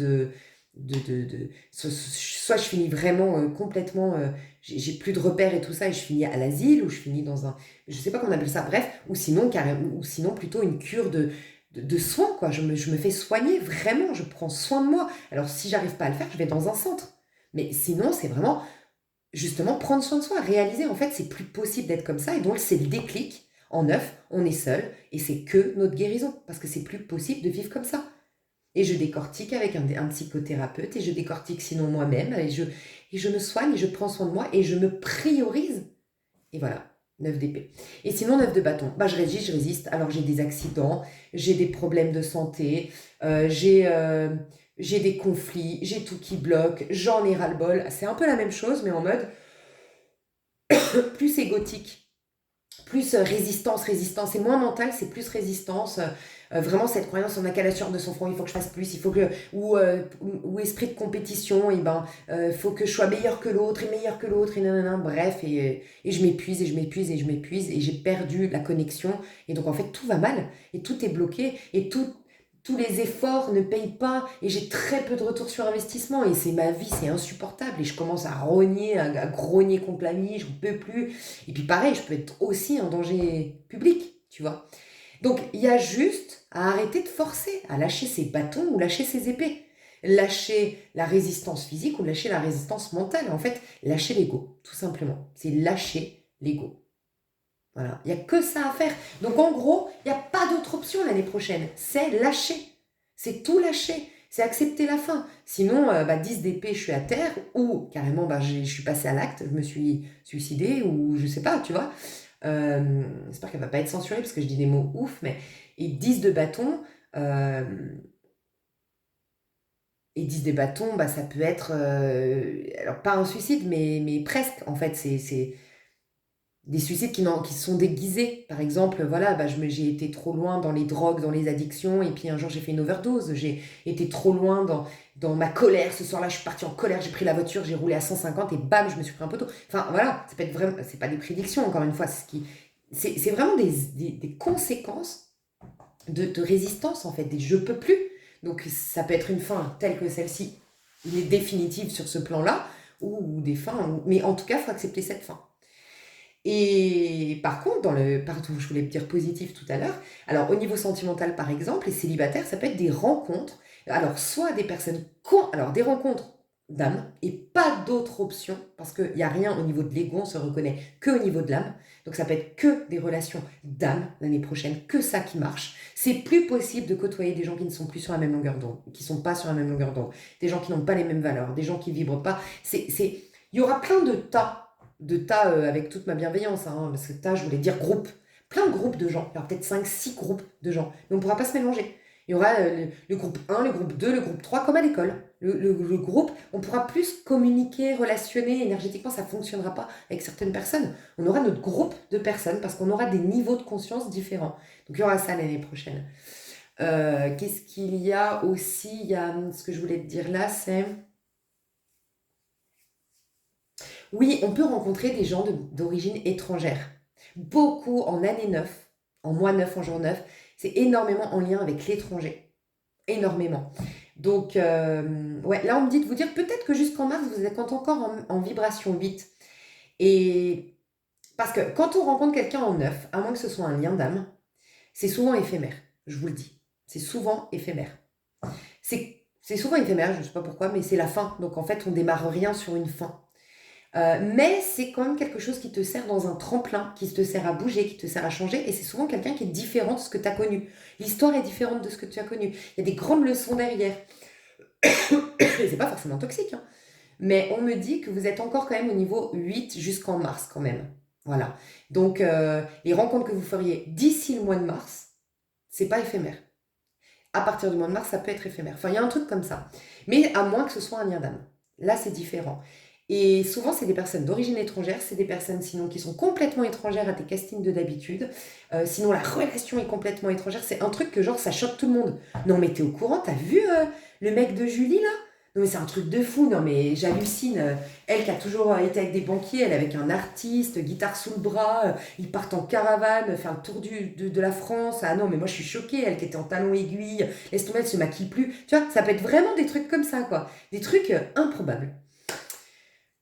soit je finis vraiment complètement... j'ai plus de repères et tout ça, et je finis à l'asile, ou je finis dans un... Je sais pas comment on appelle ça, bref. Ou sinon, plutôt une cure de soins, quoi. Je me fais soigner, vraiment. Je prends soin de moi. Alors, si j'arrive pas à le faire, je vais dans un centre. Mais sinon, c'est vraiment... Justement, prendre soin de soi, réaliser, en fait, c'est plus possible d'être comme ça, et donc c'est le déclic. En 9, on est seul, et c'est que notre guérison, parce que c'est plus possible de vivre comme ça. Et je décortique avec un psychothérapeute, et je décortique sinon moi-même, et je me soigne, et je prends soin de moi, et je me priorise. Et voilà. 9 d'épée. Et sinon, 9 de bâton. Bah, je résiste. Alors, j'ai des accidents, j'ai des problèmes de santé, j'ai des conflits, j'ai tout qui bloque, j'en ai ras-le-bol. C'est un peu la même chose, mais en mode plus égotique. Plus résistance, c'est moins mental, c'est plus résistance. Vraiment cette croyance, on n'a qu'à la sueur de son front, il faut que je fasse plus, il faut que ou esprit de compétition, et ben faut que je sois meilleur que l'autre et nanana, bref et je m'épuise et j'ai perdu la connexion et donc en fait tout va mal et tout est bloqué et tous les efforts ne payent pas et j'ai très peu de retour sur investissement et c'est ma vie, c'est insupportable et je commence à rogner, à grogner contre la vie, je ne peux plus. Et puis pareil, je peux être aussi un danger public, tu vois. Donc il y a juste à arrêter de forcer, à lâcher ses bâtons ou lâcher ses épées. Lâcher la résistance physique ou lâcher la résistance mentale. En fait, lâcher l'ego, tout simplement. C'est lâcher l'ego. Voilà, il n'y a que ça à faire. Donc en gros, il n'y a pas d'autre option l'année prochaine. C'est lâcher. C'est tout lâcher. C'est accepter la fin. Sinon, 10 d'épée, je suis à terre. Ou carrément, je suis passée à l'acte, je me suis suicidée. Ou je sais pas, tu vois. J'espère qu'elle va pas être censurée parce que je dis des mots ouf. Et 10 de bâton. Et 10 des bâtons, ça peut être... alors pas un suicide, mais presque. En fait, c'est des suicides qui sont déguisés. Par exemple, voilà, j'ai été trop loin dans les drogues, dans les addictions, et puis un jour j'ai fait une overdose. J'ai été trop loin dans ma colère. Ce soir-là, je suis partie en colère, j'ai pris la voiture, j'ai roulé à 150 et bam, je me suis pris un poteau. Enfin, voilà, ça peut être vraiment, c'est pas des prédictions, encore une fois, c'est vraiment des conséquences de résistance, en fait, des je peux plus. Donc, ça peut être une fin telle que celle-ci, il est définitive sur ce plan-là, ou des fins, mais en tout cas, il faut accepter cette fin. Et par contre, pardon, je voulais dire positif tout à l'heure, alors au niveau sentimental par exemple, les célibataires, ça peut être des rencontres, alors soit des personnes, alors des rencontres d'âme et pas d'autre option, parce qu'il n'y a rien au niveau de l'ego, on se reconnaît que au niveau de l'âme, donc ça peut être que des relations d'âme l'année prochaine, que ça qui marche. C'est plus possible de côtoyer des gens qui ne sont plus sur la même longueur d'onde, qui ne sont pas sur la même longueur d'onde, des gens qui n'ont pas les mêmes valeurs, des gens qui vibrent pas, il y aura plein de tas avec toute ma bienveillance, hein, parce que tas, je voulais dire groupe, plein de groupes de gens, il y aura peut-être 5, 6 groupes de gens, mais on ne pourra pas se mélanger. Il y aura le groupe 1, le groupe 2, le groupe 3, comme à l'école. Le groupe, on pourra plus communiquer, relationner énergétiquement, ça ne fonctionnera pas avec certaines personnes. On aura notre groupe de personnes parce qu'on aura des niveaux de conscience différents. Donc il y aura ça l'année prochaine. Qu'est-ce qu'il y a aussi? Il y a ce que je voulais te dire là, c'est... Oui, on peut rencontrer des gens d'origine étrangère. Beaucoup en année 9, en mois 9, en jour 9, c'est énormément en lien avec l'étranger. Énormément. Donc, ouais, là, on me dit de vous dire peut-être que jusqu'en mars, vous êtes encore en vibration 8. Et parce que quand on rencontre quelqu'un en 9, à moins que ce soit un lien d'âme, c'est souvent éphémère. Je vous le dis. C'est souvent éphémère. C'est souvent éphémère, je ne sais pas pourquoi, mais c'est la fin. Donc, en fait, on démarre rien sur une fin. Mais c'est quand même quelque chose qui te sert dans un tremplin, qui te sert à bouger, qui te sert à changer, et c'est souvent quelqu'un qui est différent de ce que tu as connu. L'histoire est différente de ce que tu as connu. Il y a des grandes leçons derrière. C'est pas forcément toxique, hein. Mais on me dit que vous êtes encore quand même au niveau 8 jusqu'en mars quand même. Voilà. Donc les rencontres que vous feriez d'ici le mois de mars, c'est pas éphémère. À partir du mois de mars, ça peut être éphémère. Enfin, il y a un truc comme ça. Mais à moins que ce soit un lien d'âme. Là, c'est différent. Et souvent, c'est des personnes d'origine étrangère, c'est des personnes sinon qui sont complètement étrangères à tes castings de d'habitude. Sinon, la relation est complètement étrangère. C'est un truc que genre, ça choque tout le monde. Non, mais t'es au courant, t'as vu le mec de Julie là? Non, mais c'est un truc de fou. Non, mais j'hallucine. Elle qui a toujours été avec des banquiers, elle avec un artiste, guitare sous le bras, ils partent en caravane, faire le tour de la France. Ah non, mais moi je suis choquée, elle qui était en talons aiguilles, laisse tomber, elle se maquille plus. Tu vois, ça peut être vraiment des trucs comme ça, quoi. Des trucs improbables.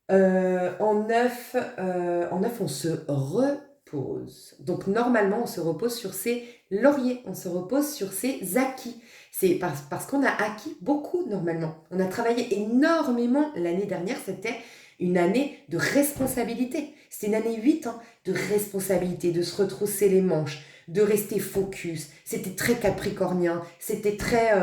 En neuf, on se repose. Donc normalement, on se repose sur ses lauriers, on se repose sur ses acquis. C'est parce qu'on a acquis beaucoup normalement. On a travaillé énormément l'année dernière, c'était une année de responsabilité. C'était une année 8, hein, de responsabilité, de se retrousser les manches, de rester focus. C'était très capricornien, c'était très...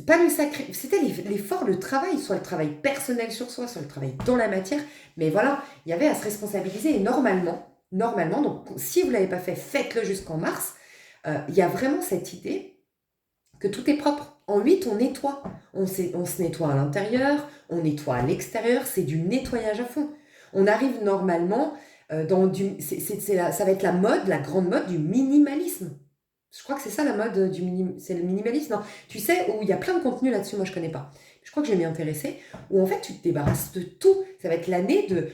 pas le sacré, c'était l'effort, le travail, soit le travail personnel sur soi, soit le travail dans la matière. Mais voilà, il y avait à se responsabiliser et normalement, donc si vous ne l'avez pas fait, faites-le jusqu'en mars. Il y a vraiment cette idée que tout est propre. En 8, on nettoie. On se nettoie à l'intérieur, on nettoie à l'extérieur, c'est du nettoyage à fond. On arrive normalement dans ça va être la mode, la grande mode du minimalisme. Je crois que c'est ça la mode c'est le minimalisme. Non, tu sais, où il y a plein de contenu là-dessus, moi je connais pas. Je crois que je vais m'y intéresser, où en fait tu te débarrasses de tout. Ça va être l'année de...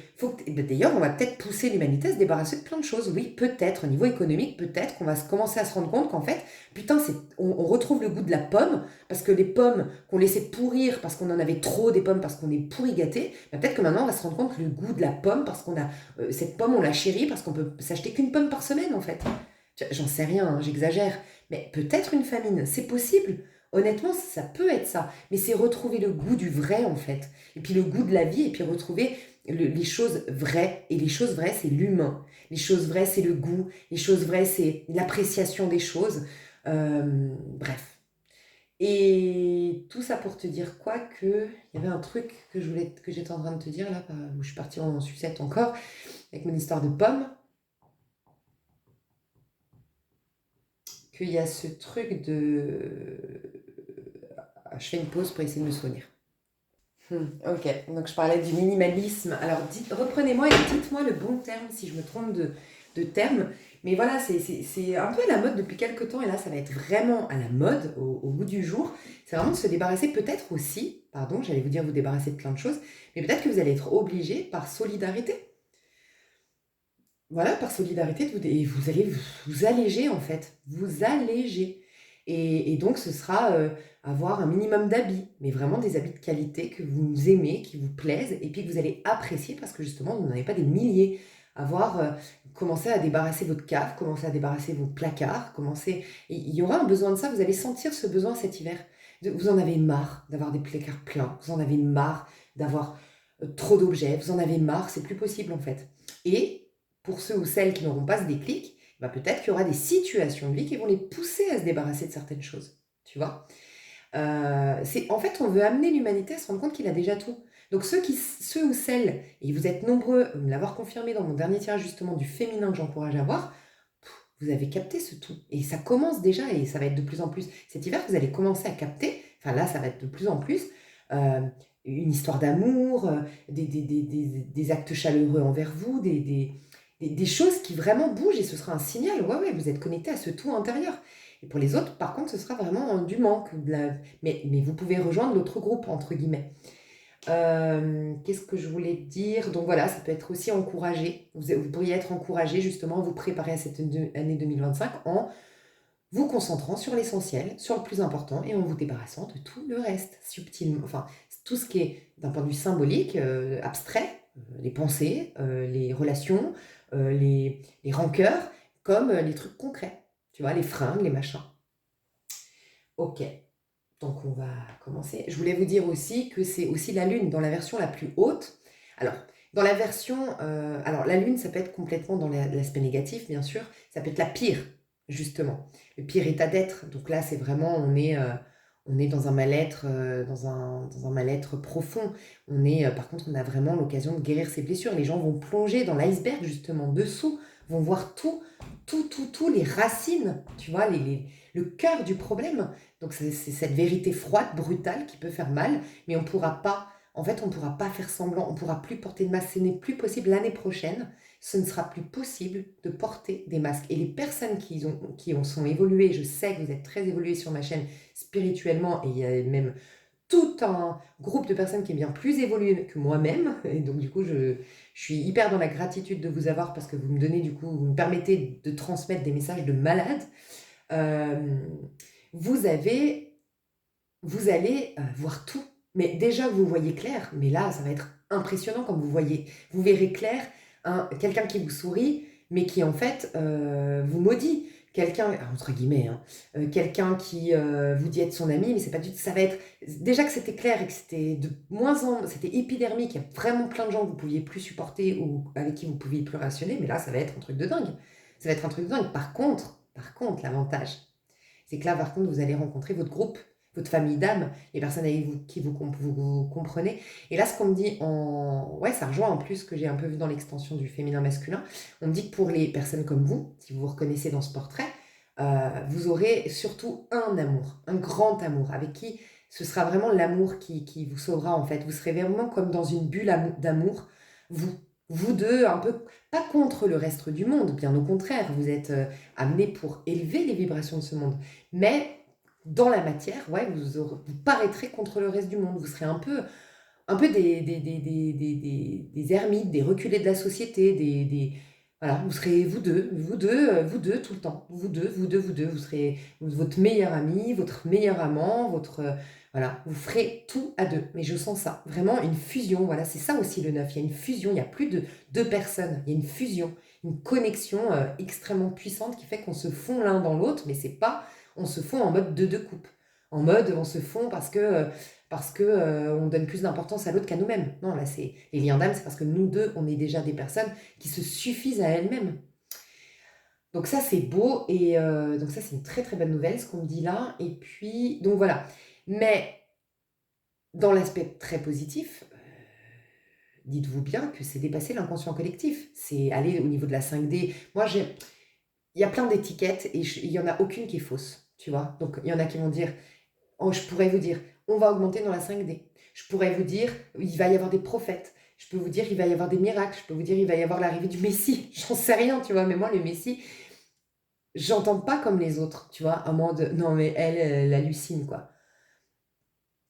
D'ailleurs, on va peut-être pousser l'humanité à se débarrasser de plein de choses. Oui, peut-être, au niveau économique, peut-être qu'on va commencer à se rendre compte qu'en fait, putain, on retrouve le goût de la pomme, parce que les pommes qu'on laissait pourrir, parce qu'on en avait trop des pommes, parce qu'on est pourri gâté, bah, peut-être que maintenant on va se rendre compte que le goût de la pomme, parce qu'on a cette pomme, on la chérit, parce qu'on peut s'acheter qu'une pomme par semaine en fait. J'en sais rien, hein, j'exagère, mais peut-être une famine, c'est possible. Honnêtement, ça peut être ça, mais c'est retrouver le goût du vrai en fait, et puis le goût de la vie, et puis retrouver les choses vraies. Et les choses vraies, c'est l'humain. Les choses vraies, c'est le goût. Les choses vraies, c'est l'appréciation des choses. Bref. Et tout ça pour te dire quoi que il y avait un truc que j'étais en train de te dire là, où je suis partie en sucette encore, avec mon histoire de pommes, qu'il y a ce truc de... Je fais une pause pour essayer de me souvenir. Ok, donc je parlais du minimalisme. Alors reprenez-moi et dites-moi le bon terme si je me trompe de terme. Mais voilà, c'est un peu à la mode depuis quelques temps et là ça va être vraiment à la mode au bout du jour. C'est vraiment de se débarrasser peut-être aussi, pardon, j'allais vous dire vous débarrasser de plein de choses, mais peut-être que vous allez être obligé par solidarité. Voilà, par solidarité, et vous allez vous alléger en fait, vous alléger. Et donc ce sera avoir un minimum d'habits, mais vraiment des habits de qualité que vous aimez, qui vous plaisent, et puis que vous allez apprécier parce que justement vous n'en avez pas des milliers. Avoir commencé à débarrasser votre cave, commencer à débarrasser vos placards, il y aura un besoin de ça, vous allez sentir ce besoin cet hiver. Vous en avez marre d'avoir des placards pleins, vous en avez marre d'avoir trop d'objets, vous en avez marre, c'est plus possible en fait. Et pour ceux ou celles qui n'auront pas ce déclic, bah peut-être qu'il y aura des situations de vie qui vont les pousser à se débarrasser de certaines choses. Tu vois, en fait, on veut amener l'humanité à se rendre compte qu'il a déjà tout. Donc ceux ou celles, et vous êtes nombreux à me l'avoir confirmé dans mon dernier tirage justement du féminin que j'encourage à voir, vous avez capté ce tout. Et ça commence déjà, et ça va être de plus en plus. Cet hiver, vous allez commencer à capter, enfin là, ça va être de plus en plus, euh, une histoire d'amour, des actes chaleureux envers vous, des choses qui vraiment bougent, et ce sera un signal, ouais, ouais, vous êtes connecté à ce tout intérieur. Et pour les autres, par contre, ce sera vraiment du manque. Mais vous pouvez rejoindre l'autre groupe, entre guillemets. Qu'est-ce que je voulais dire? Donc voilà, ça peut être aussi encouragé. Vous pourriez être encouragé justement à vous préparer à cette année 2025 en vous concentrant sur l'essentiel, sur le plus important et en vous débarrassant de tout le reste, subtilement. Enfin, tout ce qui est d'un point de vue symbolique, abstrait, les pensées, les relations, les rancœurs, comme les trucs concrets. Tu vois, les fringues, les machins. Ok. Donc on va commencer. Je voulais vous dire aussi que c'est aussi la Lune dans la version la plus haute. Alors, dans la version... alors la Lune, ça peut être complètement dans l'aspect négatif, bien sûr. Ça peut être la pire, justement. Le pire état d'être. Donc là, c'est vraiment... on est dans un mal-être dans un mal-être profond. Par contre, on a vraiment l'occasion de guérir ses blessures. Les gens vont plonger dans l'iceberg, justement, dessous, vont voir tout, les racines, tu vois, le cœur du problème. Donc c'est cette vérité froide, brutale, qui peut faire mal, mais on pourra pas, en fait, on pourra pas faire semblant, on pourra plus porter de masque. Ce n'est plus possible l'année prochaine. Ce ne sera plus possible de porter des masques. Et les personnes qui en sont évoluées, je sais que vous êtes très évoluées sur ma chaîne spirituellement, et il y a même tout un groupe de personnes qui est bien plus évolué que moi-même. Et donc, du coup, je suis hyper dans la gratitude de vous avoir parce que vous me donnez, du coup, vous me permettez de transmettre des messages de malade. Euh, vous avez, vous allez voir tout. Mais déjà, vous voyez clair. Mais là, ça va être impressionnant quand vous verrez clair quelqu'un qui vous sourit, mais qui en fait vous maudit. Quelqu'un, entre guillemets, hein, quelqu'un qui vous dit être son ami, mais c'est pas du tout. Ça va être déjà que c'était clair et que c'était de c'était épidermique. Il y a vraiment plein de gens que vous pouviez plus supporter ou avec qui vous pouviez plus rationner, mais là, ça va être un truc de dingue. Ça va être un truc de dingue. Par contre, l'avantage, c'est que là, par contre, vous allez rencontrer votre groupe, votre famille d'âme, les personnes avec vous, qui vous comprenez. Et là, ce qu'on me dit Ouais, ça rejoint en plus ce que j'ai un peu vu dans l'extension du féminin-masculin. On me dit que pour les personnes comme vous, si vous vous reconnaissez dans ce portrait, vous aurez surtout un amour, un grand amour, avec qui ce sera vraiment l'amour qui vous sauvera en fait. Vous serez vraiment comme dans une bulle d'amour, vous, vous deux, un peu, pas contre le reste du monde, bien au contraire, vous êtes amenés pour élever les vibrations de ce monde, mais dans la matière, ouais, vous paraîtrez contre le reste du monde, vous serez un peu des ermites, des reculés de la société, voilà, vous serez vous deux tout le temps. Vous deux. Vous serez votre meilleur ami, votre meilleur amant, voilà, vous ferez tout à deux. Mais je sens ça, vraiment une fusion. Voilà, c'est ça aussi le neuf. Il y a une fusion, il n'y a plus de deux personnes. Il y a une fusion, une connexion extrêmement puissante qui fait qu'on se fond l'un dans l'autre, mais c'est pas, on se fond en mode deux coupes. En mode, on se fond parce que on donne plus d'importance à l'autre qu'à nous-mêmes. Non, là, c'est les liens d'âme, c'est parce que nous deux, on est déjà des personnes qui se suffisent à elles-mêmes. Donc ça, c'est beau et donc ça, c'est une très très bonne nouvelle, ce qu'on me dit là. Et puis, donc voilà. Mais dans l'aspect très positif, dites-vous bien que c'est dépasser l'inconscient collectif. C'est aller au niveau de la 5D. Moi, il y a plein d'étiquettes et il y en a aucune qui est fausse, tu vois. Donc il y en a qui vont dire, oh, je pourrais vous dire, on va augmenter dans la 5D. Je pourrais vous dire, il va y avoir des prophètes. Je peux vous dire, il va y avoir des miracles. Je peux vous dire, il va y avoir l'arrivée du Messie. J'en sais rien, tu vois. Mais moi, le Messie, j'entends pas comme les autres, tu vois. À un moment de, non, mais elle hallucine, quoi.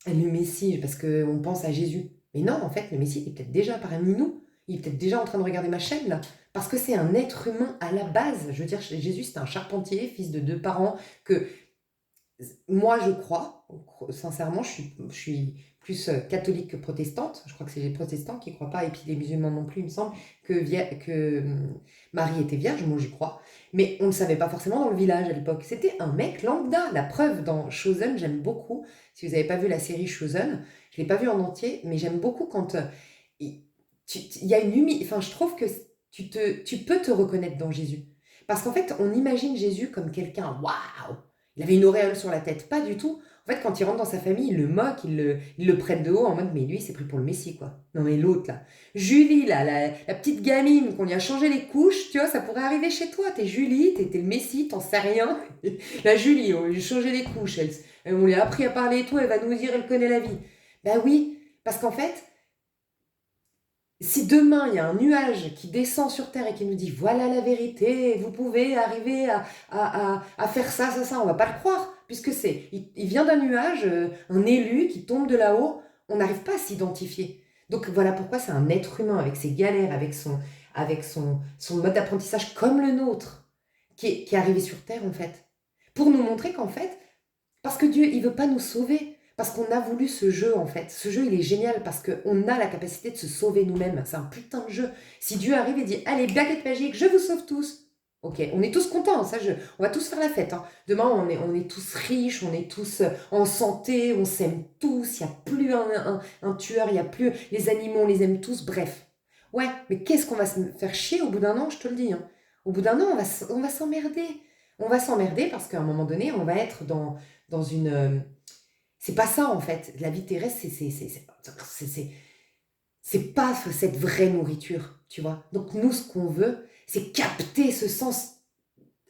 Le Messie, parce qu'on pense à Jésus. Mais non, en fait, le Messie, il est peut-être déjà parmi nous. Il est peut-être déjà en train de regarder ma chaîne, là. Parce que c'est un être humain à la base. Je veux dire, Jésus, c'est un charpentier, fils de deux parents, que moi, je crois, sincèrement, je suis plus catholique que protestante. Je crois que c'est les protestants qui ne croient pas, et puis les musulmans non plus, il me semble, que Marie était vierge. Moi, j'y crois. Mais on ne le savait pas forcément dans le village à l'époque. C'était un mec lambda. La preuve, dans Chosen, j'aime beaucoup. Si vous n'avez pas vu la série Chosen, je ne l'ai pas vue en entier, mais j'aime beaucoup quand il y a une humilité. Enfin, je trouve que tu peux te reconnaître dans Jésus. Parce qu'en fait, on imagine Jésus comme quelqu'un, waouh! Il avait une auréole sur la tête, pas du tout. En fait, quand il rentre dans sa famille, ils le moquent, ils le prennent de haut en mode, mais lui, il s'est pris pour le Messie, quoi. Non, mais l'autre, là. Julie, là, la petite gamine qu'on lui a changé les couches, tu vois, ça pourrait arriver chez toi. T'es Julie, t'es le Messie, t'en sais rien. La Julie, on lui a changé les couches, on lui a appris à parler et tout, elle va nous dire, elle connaît la vie. Ben oui, parce qu'en fait, si demain il y a un nuage qui descend sur Terre et qui nous dit voilà la vérité, vous pouvez arriver à faire ça, ça, ça, on va pas le croire, puisque il vient d'un nuage, un élu qui tombe de là-haut, on n'arrive pas à s'identifier. Donc voilà pourquoi c'est un être humain avec ses galères, avec son mode d'apprentissage comme le nôtre, qui est arrivé sur Terre en fait, pour nous montrer qu'en fait, parce que Dieu, il veut pas nous sauver. Parce qu'on a voulu ce jeu, en fait. Ce jeu, il est génial parce qu'on a la capacité de se sauver nous-mêmes. C'est un putain de jeu. Si Dieu arrive et dit, allez, baguette magique, je vous sauve tous. Ok, on est tous contents, on va tous faire la fête. Hein. Demain, on est tous riches, on est tous en santé, on s'aime tous, il n'y a plus un tueur, il n'y a plus les animaux, on les aime tous, bref. Ouais, mais qu'est-ce qu'on va se faire chier au bout d'un an, je te le dis. Hein. Au bout d'un an, on va s'emmerder. On va s'emmerder parce qu'à un moment donné, on va être dans une... c'est pas ça en fait. La vie terrestre, c'est pas cette vraie nourriture, tu vois. Donc nous, ce qu'on veut, c'est capter ce sens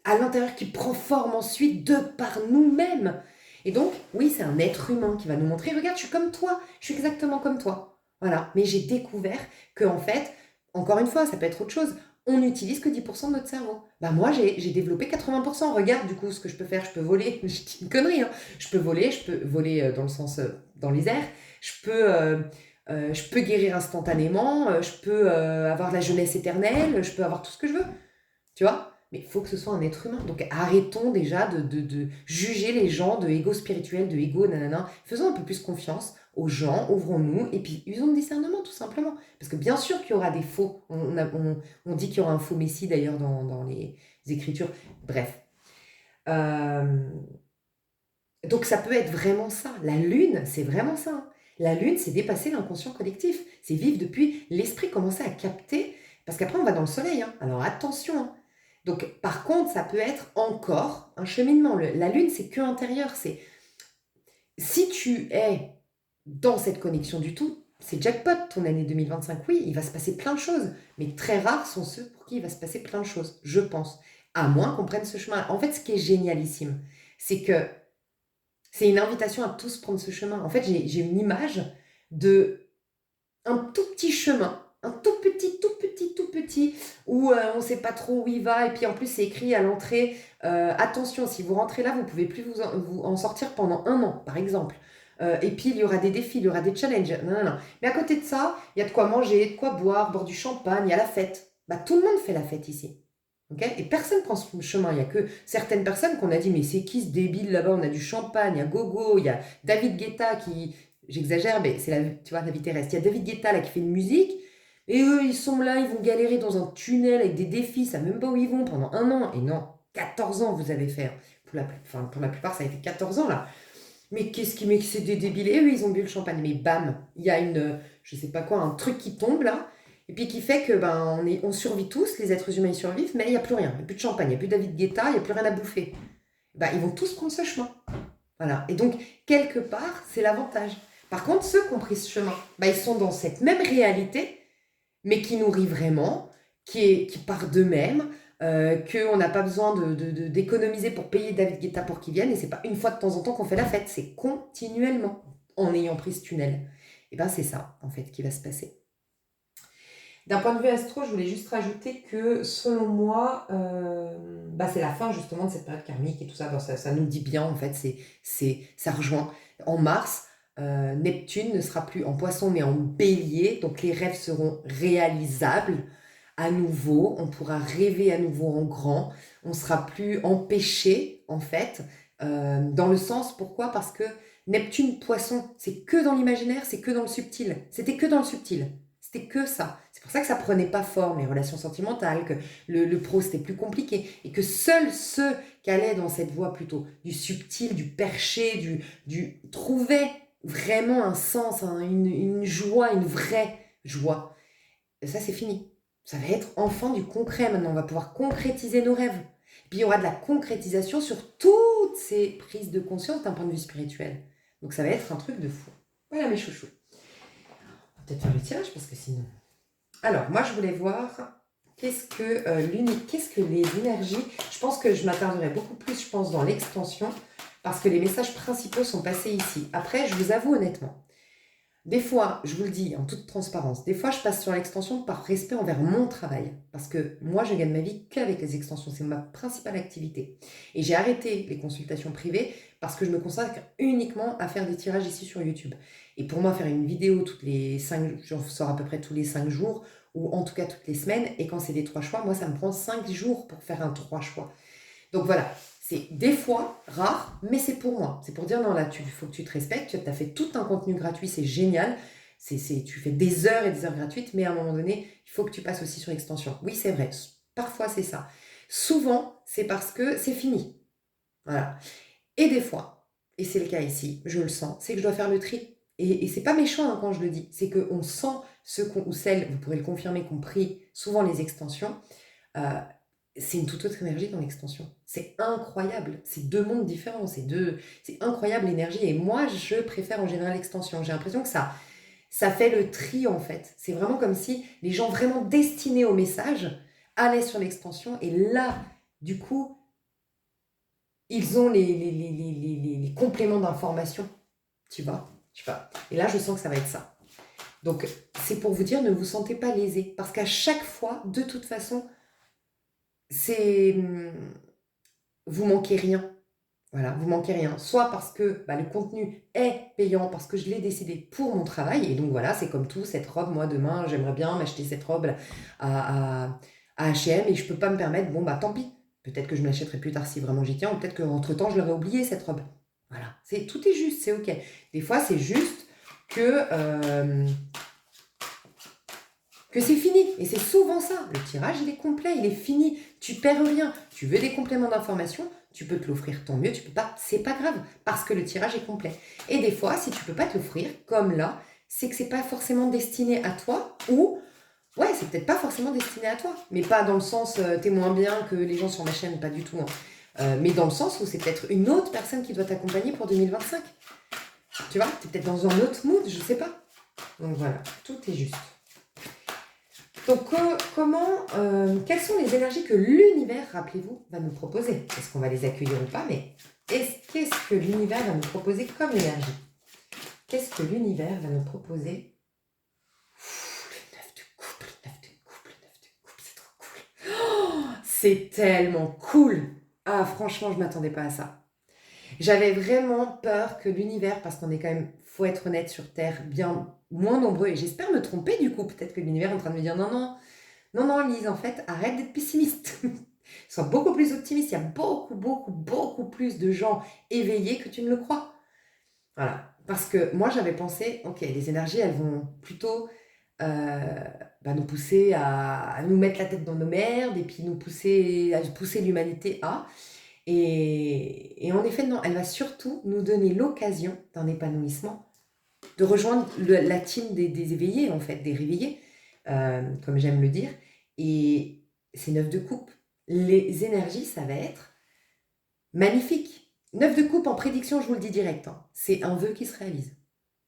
à l'intérieur qui prend forme ensuite de par nous-mêmes. Et donc, oui, c'est un être humain qui va nous montrer, regarde, je suis comme toi, je suis exactement comme toi. Voilà. Mais j'ai découvert que en fait, encore une fois, ça peut être autre chose. On n'utilise que 10% de notre cerveau. Bah moi, j'ai développé 80%. Regarde, du coup, ce que je peux faire. Je peux voler. Je dis une connerie, hein. Je peux voler dans le sens, dans les airs. Je peux guérir instantanément. Je peux avoir la jeunesse éternelle. Je peux avoir tout ce que je veux. Tu vois? Mais il faut que ce soit un être humain. Donc arrêtons déjà de juger les gens de ego spirituel, de ego nanana. Faisons un peu plus confiance aux gens, ouvrons-nous, et puis usons de discernement tout simplement. Parce que bien sûr qu'il y aura des faux. On dit qu'il y aura un faux messie d'ailleurs dans les écritures. Bref. Donc ça peut être vraiment ça. La lune, c'est vraiment ça. Hein. La lune, c'est dépasser l'inconscient collectif. C'est vivre depuis l'esprit, commencer à capter. Parce qu'après, on va dans le soleil. Hein. Alors attention. Hein. Donc, par contre, ça peut être encore un cheminement. La lune, c'est que intérieur. Si tu es dans cette connexion du tout, c'est jackpot ton année 2025. Oui, il va se passer plein de choses, mais très rares sont ceux pour qui il va se passer plein de choses, je pense. À moins qu'on prenne ce chemin. En fait, ce qui est génialissime, c'est que c'est une invitation à tous prendre ce chemin. En fait, j'ai une image de un tout petit chemin, un tout petit, où on ne sait pas trop où il va. Et puis en plus, c'est écrit à l'entrée, attention, si vous rentrez là, vous ne pouvez plus vous en sortir pendant 1 an, par exemple. Et puis, il y aura des défis, il y aura des challenges. Non, non, non. Mais à côté de ça, il y a de quoi manger, de quoi boire du champagne, il y a la fête. Bah, tout le monde fait la fête ici. Okay, et personne prend ce chemin. Il n'y a que certaines personnes qu'on a dit, mais c'est qui ce débile là-bas? On a du champagne, il y a Gogo, il y a David Guetta qui, j'exagère, mais c'est tu vois, la vie terrestre. Il y a David Guetta là qui fait de musique, et eux, ils sont là, ils vont galérer dans un tunnel avec des défis, ils savent même pas où ils vont pendant 1 an. Et non, 14 ans vous avez fait. Pour la plupart, ça a été 14 ans là. Mais mais c'est des débiles. Et eux, ils ont bu le champagne. Mais bam, il y a je sais pas quoi, un truc qui tombe là, et puis qui fait que on survit tous, les êtres humains ils survivent, mais il n'y a plus rien. Il n'y a plus de champagne, il n'y a plus David Guetta, il n'y a plus rien à bouffer. Ils vont tous prendre ce chemin. Voilà. Et donc, quelque part, c'est l'avantage. Par contre, ceux qui ont pris ce chemin, ils sont dans cette même réalité, mais qui nourrit vraiment, qui part d'eux-mêmes, qu'on n'a pas besoin d'économiser pour payer David Guetta pour qu'il vienne, et c'est pas une fois de temps en temps qu'on fait la fête, c'est continuellement en ayant pris ce tunnel. Et c'est ça, en fait, qui va se passer. D'un point de vue astro, je voulais juste rajouter que, selon moi, c'est la fin justement de cette période karmique et tout ça. Ça nous dit bien, en fait, ça rejoint. En mars, Neptune ne sera plus en poisson mais en bélier, donc les rêves seront réalisables à nouveau, on pourra rêver à nouveau en grand, on sera plus empêché, en fait, dans le sens, pourquoi? Parce que Neptune, poisson, c'est que dans l'imaginaire, c'est que dans le subtil. C'était que dans le subtil. C'était que ça. C'est pour ça que ça prenait pas forme, les relations sentimentales, que le pro, c'était plus compliqué. Et que seuls ceux qui allaient dans cette voie plutôt du subtil, du perché, trouvaient vraiment un sens, une joie, une vraie joie. Et ça, c'est fini. Ça va être enfin du concret maintenant. On va pouvoir concrétiser nos rêves. Et puis, il y aura de la concrétisation sur toutes ces prises de conscience d'un point de vue spirituel. Donc, ça va être un truc de fou. Voilà mes chouchous. On va peut-être faire le tirage parce que sinon... Alors, moi, je voulais voir qu'est-ce que les énergies... Je pense que je m'attarderai beaucoup plus, dans l'extension parce que les messages principaux sont passés ici. Après, je vous avoue honnêtement, des fois, je vous le dis en toute transparence, des fois je passe sur l'extension par respect envers mon travail. Parce que moi, je gagne ma vie qu'avec les extensions. C'est ma principale activité. Et j'ai arrêté les consultations privées parce que je me consacre uniquement à faire des tirages ici sur YouTube. Et pour moi, faire une vidéo toutes les 5 jours, j'en sors à peu près tous les 5 jours, ou en tout cas toutes les semaines. Et quand c'est des 3 choix, moi, ça me prend 5 jours pour faire un 3 choix. Donc voilà, c'est des fois rare, mais c'est pour moi. C'est pour dire, non, là, il faut que tu te respectes. Tu as fait tout un contenu gratuit, c'est génial. Tu fais des heures et des heures gratuites, mais à un moment donné, il faut que tu passes aussi sur l'extension. Oui, c'est vrai. Parfois, c'est ça. Souvent, c'est parce que c'est fini. Voilà. Et des fois, et c'est le cas ici, je le sens, c'est que je dois faire le tri. Et c'est pas méchant quand je le dis. C'est qu'on sent ceux ou celles, vous pourrez le confirmer, qui ont pris souvent les extensions. C'est une toute autre énergie dans l'extension. C'est incroyable. C'est 2 mondes différents. C'est incroyable l'énergie. Et moi, je préfère en général l'extension. J'ai l'impression que ça fait le tri en fait. C'est vraiment comme si les gens vraiment destinés au message allaient sur l'extension. Et là, du coup, ils ont les compléments d'information. Tu vois? Je sais pas. Et là, je sens que ça va être ça. Donc, c'est pour vous dire, ne vous sentez pas lésés. Parce qu'à chaque fois, de toute façon, vous manquez rien. Voilà, vous manquez rien. Soit parce que le contenu est payant, parce que je l'ai décidé pour mon travail. Et donc voilà, c'est comme tout, cette robe, moi demain, j'aimerais bien m'acheter cette robe à H&M et je peux pas me permettre, tant pis. Peut-être que je me l'achèterai plus tard si vraiment j'y tiens, ou peut-être qu'entre-temps, je l'aurais oublié cette robe. Voilà, tout est juste, c'est ok. Des fois, c'est juste que c'est fini. Et c'est souvent ça. Le tirage, il est complet, il est fini. Tu perds rien. Tu veux des compléments d'information, tu peux te l'offrir, tant mieux. Tu peux pas, c'est pas grave, parce que le tirage est complet. Et des fois, si tu peux pas te l'offrir, comme là, c'est que c'est pas forcément destiné à toi, ou ouais, c'est peut-être pas forcément destiné à toi, mais pas dans le sens t'es moins bien que les gens sur ma chaîne, pas du tout. Mais dans le sens où c'est peut-être une autre personne qui doit t'accompagner pour 2025. Tu vois, tu es peut-être dans un autre mood, je sais pas. Donc voilà, tout est juste. Donc quelles sont les énergies que l'univers, rappelez-vous, va nous proposer? Est-ce qu'on va les accueillir ou pas? Mais qu'est-ce que l'univers va nous proposer comme énergie? Qu'est-ce que l'univers va nous proposer? Le 9 de coupe, le 9 de coupe, le 9 de coupe, c'est trop cool. Oh, c'est tellement cool. Ah, franchement, je ne m'attendais pas à ça. J'avais vraiment peur que l'univers, parce qu'on est quand même, faut être honnête, sur Terre, bien moins nombreux, et j'espère me tromper du coup, peut-être que l'univers est en train de me dire non, non, non, non, Lise, en fait, arrête d'être pessimiste. Sois beaucoup plus optimiste, il y a beaucoup, beaucoup, beaucoup plus de gens éveillés que tu ne le crois. Voilà, parce que moi j'avais pensé, ok, les énergies, elles vont plutôt nous pousser à nous mettre la tête dans nos merdes, et puis nous pousser, à pousser l'humanité à... Et en effet, non, elle va surtout nous donner l'occasion d'un épanouissement, de rejoindre la team des éveillés, en fait, des réveillés, comme j'aime le dire. Et c'est 9 de coupe. Les énergies, ça va être magnifique. 9 de coupe en prédiction, je vous le dis direct, hein, c'est un vœu qui se réalise.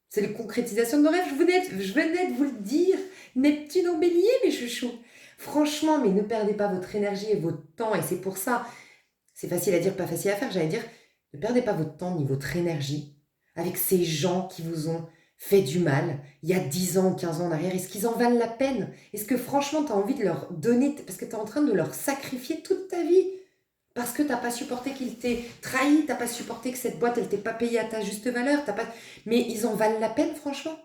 C'est la concrétisation de nos rêves, je venais de vous le dire. Neptune en bélier, mes chouchous. Franchement, mais ne perdez pas votre énergie et votre temps, et c'est pour ça... C'est facile à dire, pas facile à faire. J'allais dire, ne perdez pas votre temps ni votre énergie avec ces gens qui vous ont fait du mal il y a 10 ans ou 15 ans en arrière. Est-ce qu'ils en valent la peine? Est-ce que franchement, tu as envie de leur donner, parce que tu es en train de leur sacrifier toute ta vie? Parce que tu n'as pas supporté qu'ils t'aient trahi, tu n'as pas supporté que cette boîte, elle t'ait pas payé à ta juste valeur. Mais ils en valent la peine, franchement?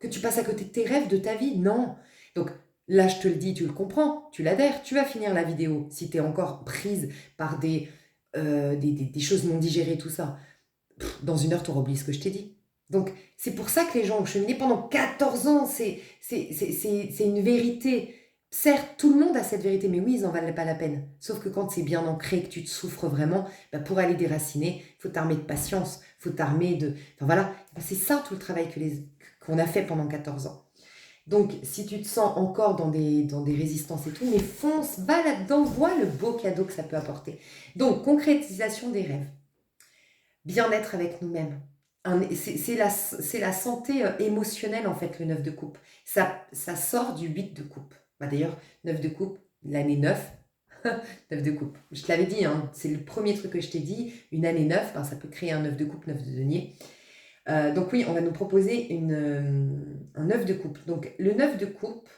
Que tu passes à côté de tes rêves, de ta vie? Non. Donc, là, je te le dis, tu le comprends, tu l'adhères, tu vas finir la vidéo. Si tu es encore prise par des choses non digérées, tout ça, dans 1 heure, tu auras oublié ce que je t'ai dit. Donc, c'est pour ça que les gens ont cheminé pendant 14 ans. C'est une vérité. Certes, tout le monde a cette vérité, mais oui, ils n'en valent pas la peine. Sauf que quand c'est bien ancré, que tu te souffres vraiment, pour aller déraciner, il faut t'armer de patience, il faut t'armer de... Enfin voilà, c'est ça tout le travail qu'on a fait pendant 14 ans. Donc, si tu te sens encore dans des résistances et tout, mais fonce, va là-dedans, vois le beau cadeau que ça peut apporter. Donc, concrétisation des rêves. Bien-être avec nous-mêmes. C'est la santé émotionnelle, en fait, le 9 de coupe. Ça sort du 8 de coupe. D'ailleurs, 9 de coupe, l'année 9, 9 de coupe. Je te l'avais dit, hein, c'est le premier truc que je t'ai dit. Une année 9, ça peut créer un 9 de coupe, 9 de denier. Donc oui, on va nous proposer un 9 de coupe. Donc le 9 de coupe,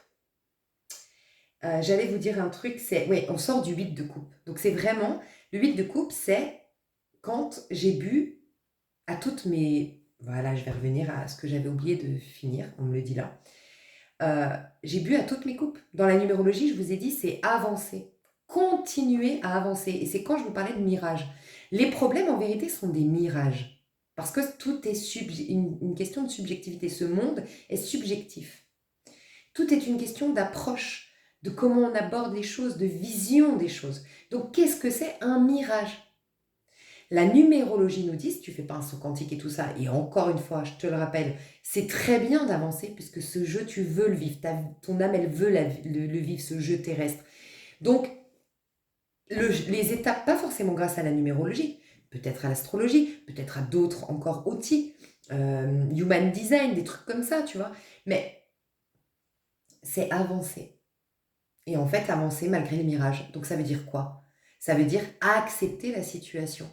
j'allais vous dire un truc, oui, on sort du 8 de coupe. Donc c'est vraiment, le 8 de coupe, c'est quand j'ai bu à toutes mes... Voilà, je vais revenir à ce que j'avais oublié de finir, on me le dit là. J'ai bu à toutes mes coupes. Dans la numérologie, je vous ai dit, c'est avancer. Continuer à avancer. Et c'est quand je vous parlais de mirage. Les problèmes, en vérité, sont des mirages. Parce que tout est une question de subjectivité. Ce monde est subjectif. Tout est une question d'approche, de comment on aborde les choses, de vision des choses. Donc, qu'est-ce que c'est un mirage? La numérologie nous dit, si tu fais pas un saut quantique et tout ça, et encore une fois, je te le rappelle, c'est très bien d'avancer puisque ce jeu, tu veux le vivre. Ton âme, elle veut le vivre, ce jeu terrestre. Donc, les étapes, pas forcément grâce à la numérologie, peut-être à l'astrologie, peut-être à d'autres encore outils, human design, des trucs comme ça, tu vois. Mais c'est avancer. Et en fait, avancer malgré les mirages. Donc ça veut dire quoi? Ça veut dire accepter la situation.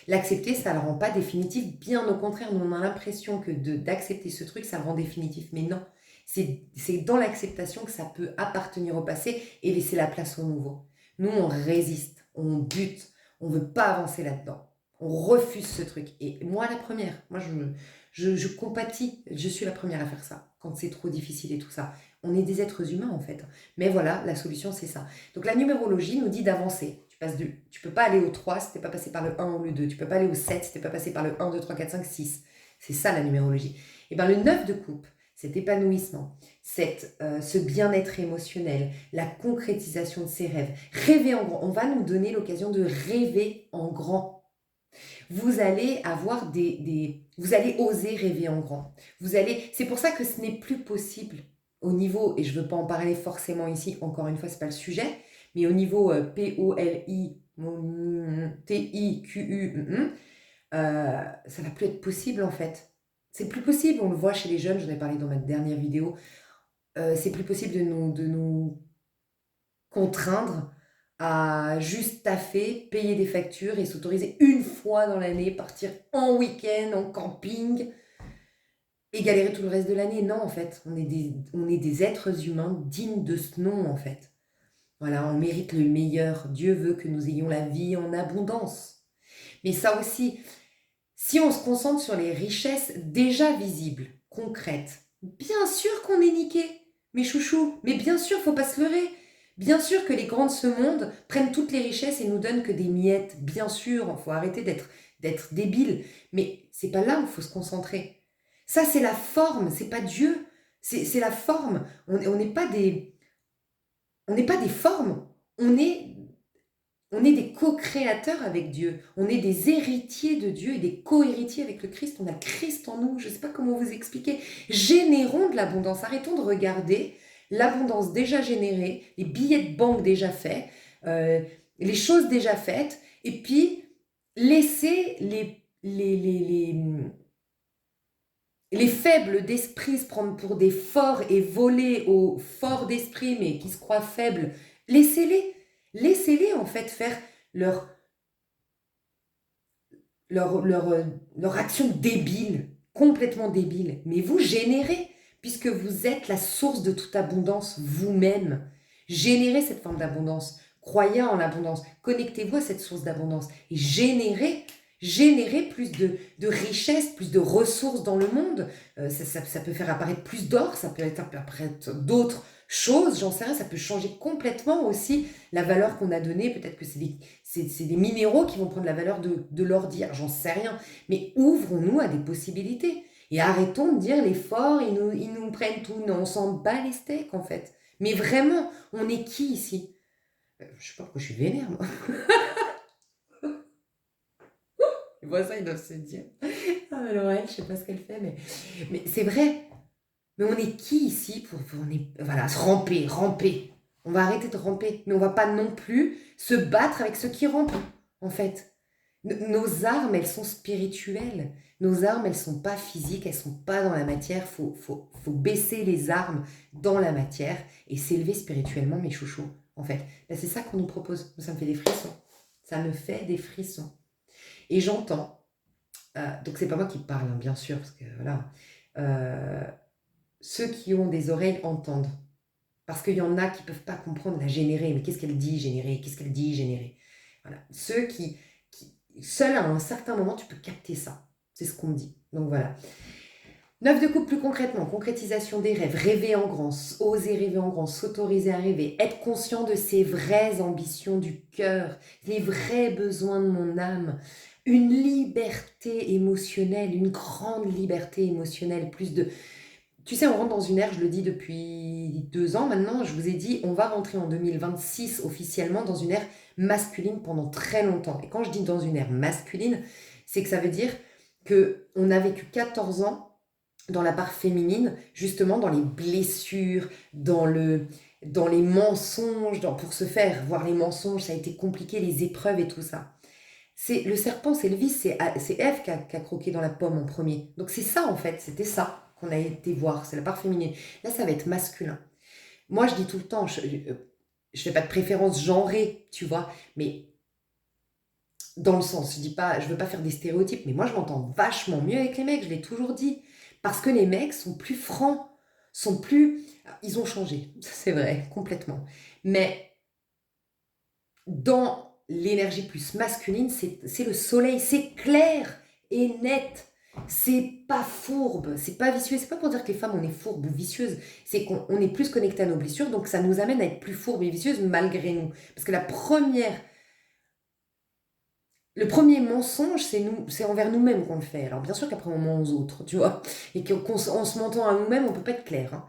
L'accepter, ça ne le rend pas définitif, bien au contraire, nous on a l'impression que d'accepter ce truc, ça le rend définitif. Mais non, c'est dans l'acceptation que ça peut appartenir au passé et laisser la place au nouveau. Nous, on résiste, on bute, on ne veut pas avancer là-dedans. On refuse ce truc. Et moi, la première, moi je compatis, je suis la première à faire ça, quand c'est trop difficile et tout ça. On est des êtres humains en fait. Mais voilà, la solution c'est ça. Donc la numérologie nous dit d'avancer. Tu peux pas aller au 3 si tu n'es pas passé par le 1 ou le 2. Tu peux pas aller au 7 si tu n'es pas passé par le 1, 2, 3, 4, 5, 6. C'est ça la numérologie. Et bien le 9 de coupe, cet épanouissement, ce bien-être émotionnel, la concrétisation de ses rêves, rêver en grand. On va nous donner l'occasion de rêver en grand. Vous allez avoir vous allez oser rêver en grand. C'est pour ça que ce n'est plus possible au niveau, et je ne veux pas en parler forcément ici, encore une fois, ce n'est pas le sujet, mais au niveau POLI, TIQU, ça va plus être possible en fait. C'est plus possible, on le voit chez les jeunes, j'en ai parlé dans ma dernière vidéo, c'est plus possible de nous contraindre à juste taffer, payer des factures et s'autoriser une fois dans l'année, partir en week-end, en camping et galérer tout le reste de l'année. Non, en fait, on est des êtres humains dignes de ce nom, en fait. Voilà, on mérite le meilleur. Dieu veut que nous ayons la vie en abondance. Mais ça aussi, si on se concentre sur les richesses déjà visibles, concrètes, bien sûr qu'on est niqué, mes chouchous, mais bien sûr, faut pas se leurrer. Bien sûr que les grands de ce monde prennent toutes les richesses et nous donnent que des miettes. Bien sûr, il faut arrêter d'être débile. Mais c'est pas là où il faut se concentrer. Ça, c'est la forme, c'est pas Dieu. C'est la forme. On n'est pas des formes. On est des co-créateurs avec Dieu. On est des héritiers de Dieu et des co-héritiers avec le Christ. On a le Christ en nous. Je ne sais pas comment vous expliquer. Générons de l'abondance. Arrêtons de regarder l'abondance déjà générée, les billets de banque déjà faits, les choses déjà faites, et puis laisser les faibles d'esprit se prendre pour des forts et voler aux forts d'esprit, mais qui se croient faibles. Laissez-les. Laissez-les en fait faire leur, leur action débile, complètement débile. Mais vous générez, puisque vous êtes la source de toute abondance vous-même. Générez cette forme d'abondance. Croyez en l'abondance. Connectez-vous à cette source d'abondance et générez plus de richesses, plus de ressources dans le monde. Ça peut faire apparaître plus d'or, ça peut apparaître d'autres choses, j'en sais rien, ça peut changer complètement aussi la valeur qu'on a donnée. Peut-être que c'est des minéraux qui vvont prendre la valeur de l'or d'hier, j'en sais rien. Mais ouvrons-nous à des possibilités. Et arrêtons de dire les forts, ils nous prennent tout. Non, on s'en bat les steaks en fait. Mais vraiment, on est qui ici? Je sais pas pourquoi je suis vénère, moi. Les voisins, ils doivent se dire. Ah, Laurel, je sais pas ce qu'elle fait, mais c'est vrai. Mais on est qui ici voilà, se ramper. On va arrêter de ramper, mais on va pas non plus se battre avec ceux qui rampent, en fait. Nos armes, elles sont spirituelles. Nos armes, elles sont pas physiques, elles sont pas dans la matière. Faut baisser les armes dans la matière et s'élever spirituellement, mes chouchous, en fait. Là, c'est ça qu'on nous propose. Ça me fait des frissons. Ça me fait des frissons. Et j'entends, donc c'est pas moi qui parle, hein, bien sûr, parce que voilà, ceux qui ont des oreilles entendent. Parce qu'il y en a qui ne peuvent pas comprendre la générer. Mais qu'est-ce qu'elle dit, générer? Qu'est-ce qu'elle dit, générer? Voilà. Ceux qui... Seul à un certain moment, tu peux capter ça. C'est ce qu'on me dit. Donc voilà. 9 de coupe plus concrètement. Concrétisation des rêves. Rêver en grand. Oser rêver en grand. S'autoriser à rêver. Être conscient de ses vraies ambitions du cœur. Les vrais besoins de mon âme. Une liberté émotionnelle. Une grande liberté émotionnelle. Plus de... Tu sais, on rentre dans une ère, je le dis depuis 2 ans maintenant, je vous ai dit, on va rentrer en 2026 officiellement dans une ère masculine pendant très longtemps. Et quand je dis dans une ère masculine, c'est que ça veut dire qu'on a vécu 14 ans dans la part féminine, justement dans les blessures, dans les mensonges, pour se faire voir les mensonges, ça a été compliqué, les épreuves et tout ça. Le serpent, c'est le vice, c'est Ève qui a croqué dans la pomme en premier. Donc c'est ça en fait, c'était ça qu'on a été voir, c'est la part féminine. Là, ça va être masculin. Moi, je dis tout le temps, je fais pas de préférence genrée, tu vois, mais dans le sens, je veux pas faire des stéréotypes, mais moi, je m'entends vachement mieux avec les mecs, je l'ai toujours dit. Parce que les mecs sont plus francs, ils ont changé, c'est vrai, complètement. Mais dans l'énergie plus masculine, c'est le soleil, c'est clair et net. C'est pas fourbe, c'est pas vicieux. C'est pas pour dire que les femmes on est fourbes ou vicieuses, c'est qu'on est plus connecté à nos blessures, donc ça nous amène à être plus fourbes et vicieuses malgré nous. Parce que le premier mensonge, c'est envers nous-mêmes qu'on le fait. Alors bien sûr qu'après on ment aux autres, tu vois, et qu'en se mentant à nous-mêmes, on peut pas être clair. Hein.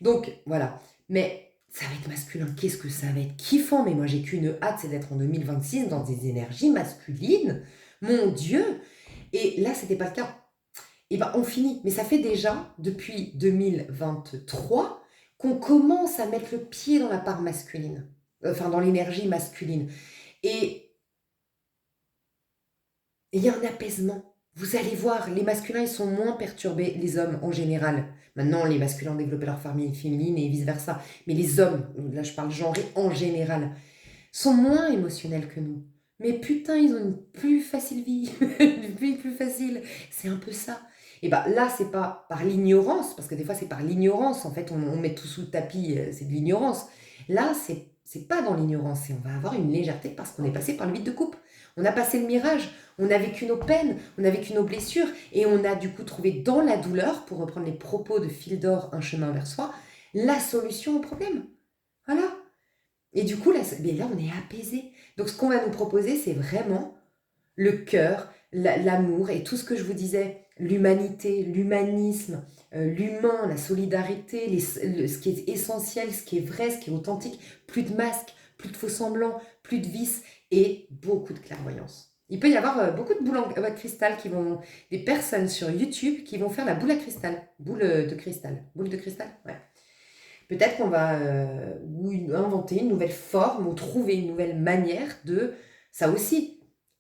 Donc voilà. Mais ça va être masculin. Qu'est-ce que ça va être kiffant? Mais moi j'ai qu'une hâte, c'est d'être en 2026 dans des énergies masculines. Mon Dieu! Et là, c'était pas le cas. Et ben on finit. Mais ça fait déjà, depuis 2023, qu'on commence à mettre le pied dans la part masculine. Enfin, dans l'énergie masculine. Et Et il y a un apaisement. Vous allez voir, les masculins, ils sont moins perturbés, les hommes en général. Maintenant, les masculins ont développé leur famille féminine et vice-versa. Mais les hommes, là je parle genré en général, sont moins émotionnels que nous. Mais putain, ils ont une plus facile vie, une vie plus facile. C'est un peu ça. Et bah là, c'est pas par l'ignorance, parce que des fois c'est par l'ignorance, en fait, on met tout sous le tapis, c'est de l'ignorance. Là, c'est pas dans l'ignorance, c'est on va avoir une légèreté parce qu'on est passé par le vide de coupe. On a passé le mirage, on a vécu nos peines, on a vécu nos blessures, et on a du coup trouvé dans la douleur, pour reprendre les propos de Fil d'Or, Un chemin vers soi, la solution au problème. Voilà. Et du coup, là, mais là, on est apaisé. Donc, ce qu'on va nous proposer, c'est vraiment le cœur, l'amour et tout ce que je vous disais, l'humanité, l'humanisme, l'humain, la solidarité, ce qui est essentiel, ce qui est vrai, ce qui est authentique. Plus de masques, plus de faux semblants, plus de vices et beaucoup de clairvoyance. Il peut y avoir beaucoup de boules à cristal des personnes sur YouTube qui vont faire la boule à cristal. Boule de cristal. Boule de cristal. Ouais. Peut-être qu'on va inventer une nouvelle forme ou trouver une nouvelle manière de... Ça aussi,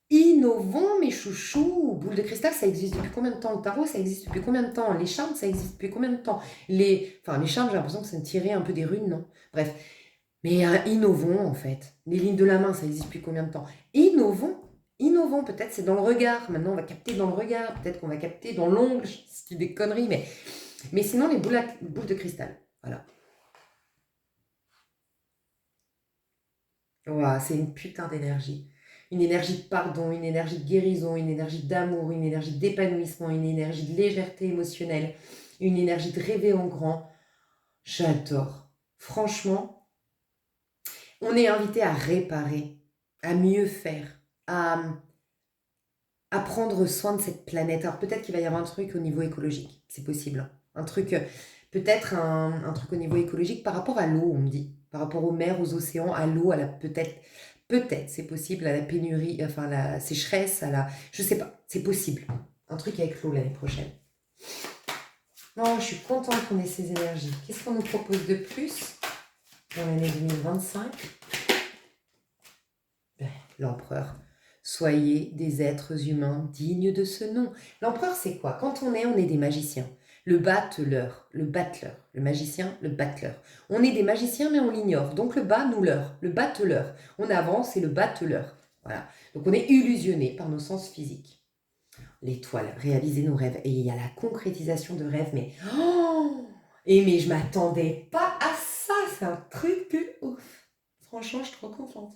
innovons mes chouchous. Boule de cristal, ça existe depuis combien de temps? Le tarot, ça existe depuis combien de temps? Les charmes, ça existe depuis combien de temps? Les charmes, j'ai l'impression que c'est tiré un peu des runes, non? Bref. Mais innovons, en fait. Les lignes de la main, ça existe depuis combien de temps? Innovons. Innovons, peut-être c'est dans le regard. Maintenant, on va capter dans le regard. Peut-être qu'on va capter dans l'ongle. C'est des conneries, mais sinon, les boules de cristal. Voilà. Ouah, c'est une putain d'énergie. Une énergie de pardon, une énergie de guérison, une énergie d'amour, une énergie d'épanouissement, une énergie de légèreté émotionnelle, une énergie de rêver en grand. J'adore. Franchement, on est invité à réparer, à mieux faire, à prendre soin de cette planète. Alors peut-être qu'il va y avoir un truc au niveau écologique, c'est possible, hein. Un truc, peut-être un truc au niveau écologique par rapport à l'eau, on me dit. Par rapport aux mers, aux océans, à l'eau, à la peut-être, c'est possible, à la pénurie, enfin la sécheresse, je sais pas, c'est possible. Un truc avec l'eau l'année prochaine. Non, je suis contente qu'on ait ces énergies. Qu'est-ce qu'on nous propose de plus dans l'année 2025? L'empereur. Soyez des êtres humains dignes de ce nom. L'empereur, c'est quoi? Quand on est des magiciens. Le battleur, le magicien, le battleur. On est des magiciens, mais on l'ignore. Donc le bas nous leurre, le battleur. On avance et le battleur. Voilà. Donc on est illusionné par nos sens physiques. L'étoile, réaliser nos rêves. Et il y a la concrétisation de rêves, mais... Oh, mais je m'attendais pas à ça. C'est un truc de ouf. Franchement, je suis trop contente.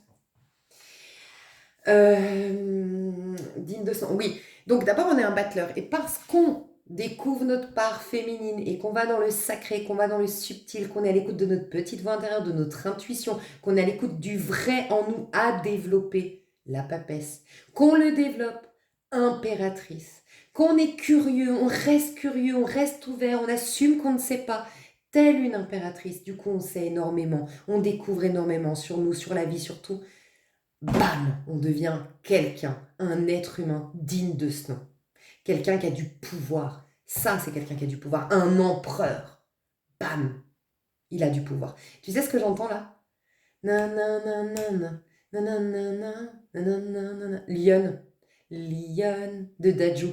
Digne de son... Oui, donc d'abord on est un battleur. Et parce qu'on découvre notre part féminine et qu'on va dans le sacré, qu'on va dans le subtil, qu'on est à l'écoute de notre petite voix intérieure, de notre intuition, qu'on est à l'écoute du vrai en nous à développer, la papesse, qu'on le développe, impératrice, qu'on est curieux, on reste ouvert, on assume qu'on ne sait pas, telle une impératrice. Du coup on sait énormément, on découvre énormément sur nous, sur la vie, sur tout. Bam, on devient quelqu'un, un être humain digne de ce nom. Quelqu'un qui a du pouvoir. Ça, c'est quelqu'un qui a du pouvoir. Un empereur. Bam, il a du pouvoir. Tu sais ce que j'entends là? Nananana, nananana, nananana. Lyon. Lyon de Dajou.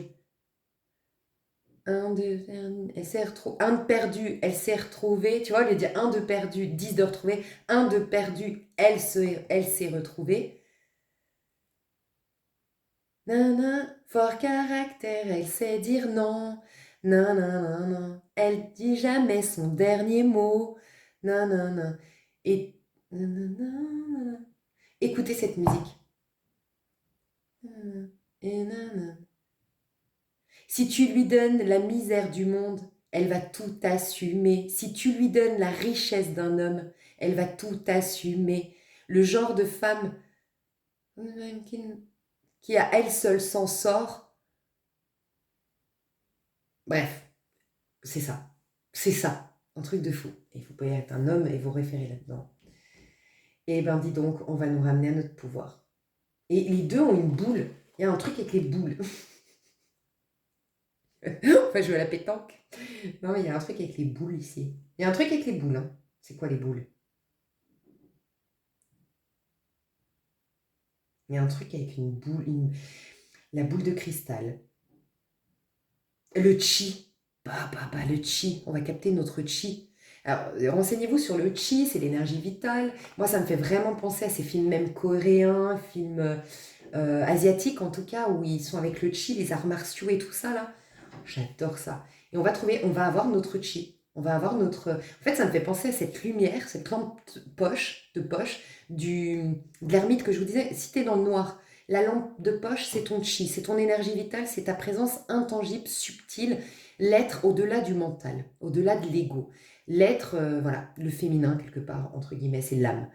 Un de perdu, elle s'est retrouvée. Tu vois, il dit un de perdu, 10 de retrouvé. Un de perdu, elle s'est retrouvée. Nana, fort caractère, elle sait dire non. Nanana, elle dit jamais son dernier mot. Nanana. Et nanana, écoutez cette musique. Et nanana. Si tu lui donnes la misère du monde, elle va tout assumer. Si tu lui donnes la richesse d'un homme, elle va tout assumer. Le genre de femme qui à elle seule s'en sort. Bref, c'est ça. C'est ça. Un truc de fou. Et vous pouvez être un homme et vous référer là-dedans. Et ben dis donc, on va nous ramener à notre pouvoir. Et les deux ont une boule. Il y a un truc avec les boules. On va jouer à la pétanque. Non, mais il y a un truc avec les boules ici. Il y a un truc avec les boules. Hein. C'est quoi les boules? Il y a un truc avec une boule. la boule de cristal, le chi. Le chi, on va capter notre chi. Alors, renseignez-vous sur le chi, c'est l'énergie vitale. Moi, ça me fait vraiment penser à ces films même coréens, films asiatiques en tout cas, où ils sont avec le chi, les arts martiaux et tout ça là. J'adore ça. Et on va avoir notre chi. On va avoir notre. En fait, ça me fait penser à cette lumière, cette lampe de poche de l'ermite que je vous disais. Si t'es dans le noir, la lampe de poche, c'est ton chi, c'est ton énergie vitale, c'est ta présence intangible, subtile, l'être au-delà du mental, au-delà de l'ego. L'être, voilà, le féminin quelque part, entre guillemets, c'est l'âme.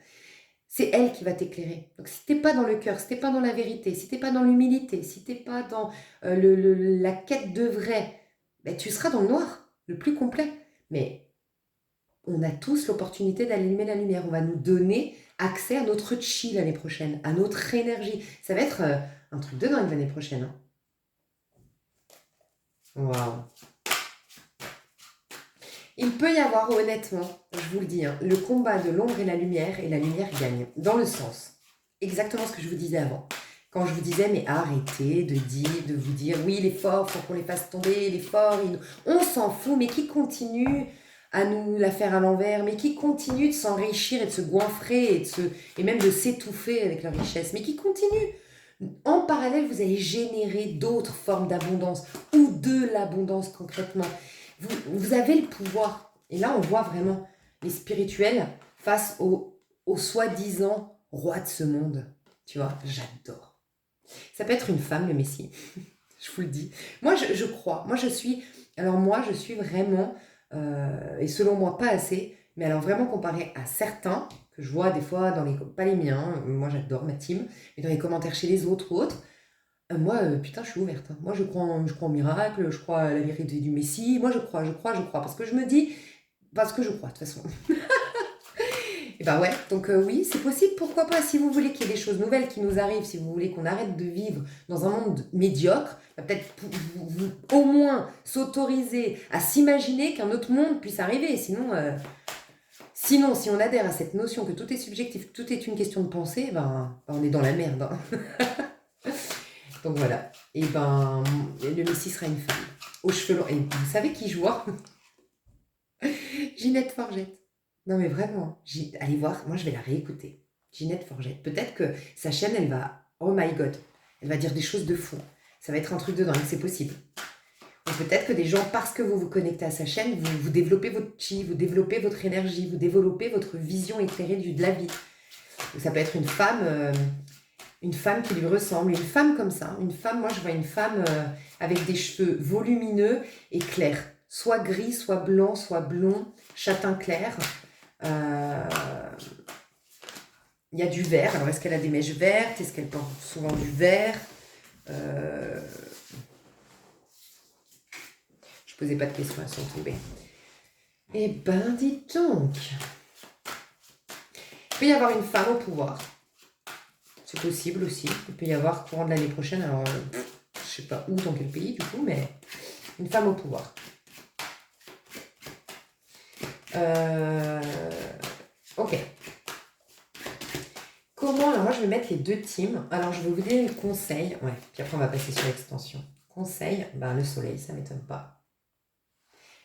C'est elle qui va t'éclairer. Donc si t'es pas dans le cœur, si t'es pas dans la vérité, si t'es pas dans l'humilité, si t'es pas dans la quête de vrai, ben, tu seras dans le noir, le plus complet. Mais on a tous l'opportunité d'allumer la lumière. On va nous donner accès à notre chi l'année prochaine, à notre énergie. Ça va être un truc de dingue l'année prochaine. Hein. Waouh. Il peut y avoir, honnêtement, je vous le dis, hein, le combat de l'ombre et la lumière gagne. Dans le sens, exactement ce que je vous disais avant. Quand je vous disais, mais arrêtez de vous dire, oui, il est fort, faut qu'on les fasse tomber, il est fort, on s'en fout, mais qui continue à nous la faire à l'envers, mais qui continue de s'enrichir et de se goinfrer et même de s'étouffer avec leur richesse, mais qui continue. En parallèle, vous allez générer d'autres formes d'abondance ou de l'abondance concrètement. Vous avez le pouvoir. Et là, on voit vraiment les spirituels face aux soi-disant rois de ce monde. Tu vois, j'adore. Ça peut être une femme, le Messie. Je vous le dis. Moi, je crois. Moi, je suis vraiment, et selon moi, pas assez, mais alors vraiment comparé à certains, que je vois des fois dans les... Pas les miens, moi j'adore ma team, mais dans les commentaires chez les autres ou autres, moi, putain, je suis ouverte. Hein. Moi, je crois en miracle, je crois à la vérité du Messie. Moi, je crois. Parce que je me dis... Parce que je crois, de toute façon. Et bah ouais, donc oui, c'est possible, pourquoi pas. Si vous voulez qu'il y ait des choses nouvelles qui nous arrivent, si vous voulez qu'on arrête de vivre dans un monde médiocre, bah peut-être au moins s'autoriser à s'imaginer qu'un autre monde puisse arriver. Sinon, si on adhère à cette notion que tout est subjectif, que tout est une question de pensée, on est dans la merde. Hein. Donc voilà. Et le Messie sera une femme. Aux cheveux longs. Et vous savez qui je vois? Ginette Forgette. Non mais vraiment, allez voir, moi je vais la réécouter. Ginette Forgette. Peut-être que sa chaîne, elle va... Oh my god. Elle va dire des choses de fou. Ça va être un truc de dingue, c'est possible. Ou peut-être que des gens, parce que vous vous connectez à sa chaîne, vous développez votre chi, vous développez votre énergie, vous développez votre vision éclairée de la vie. Ou ça peut être une femme qui lui ressemble, une femme comme ça. Une femme, moi je vois une femme avec des cheveux volumineux et clairs. Soit gris, soit blanc, soit blond, châtain clair. Il y a du vert. Alors, est-ce qu'elle a des mèches vertes? Est-ce qu'elle porte souvent du vert? Je posais pas de questions, elles sont tombées. Eh ben, dis donc. Il peut y avoir une femme au pouvoir. C'est possible aussi. Il peut y avoir courant de l'année prochaine. Alors, je sais pas où, dans quel pays du coup, mais une femme au pouvoir. Ok. Comment? Alors moi je vais mettre les deux teams. Alors je vais vous donner le conseil. Ouais, puis après on va passer sur l'extension. Conseil, le soleil, ça m'étonne pas.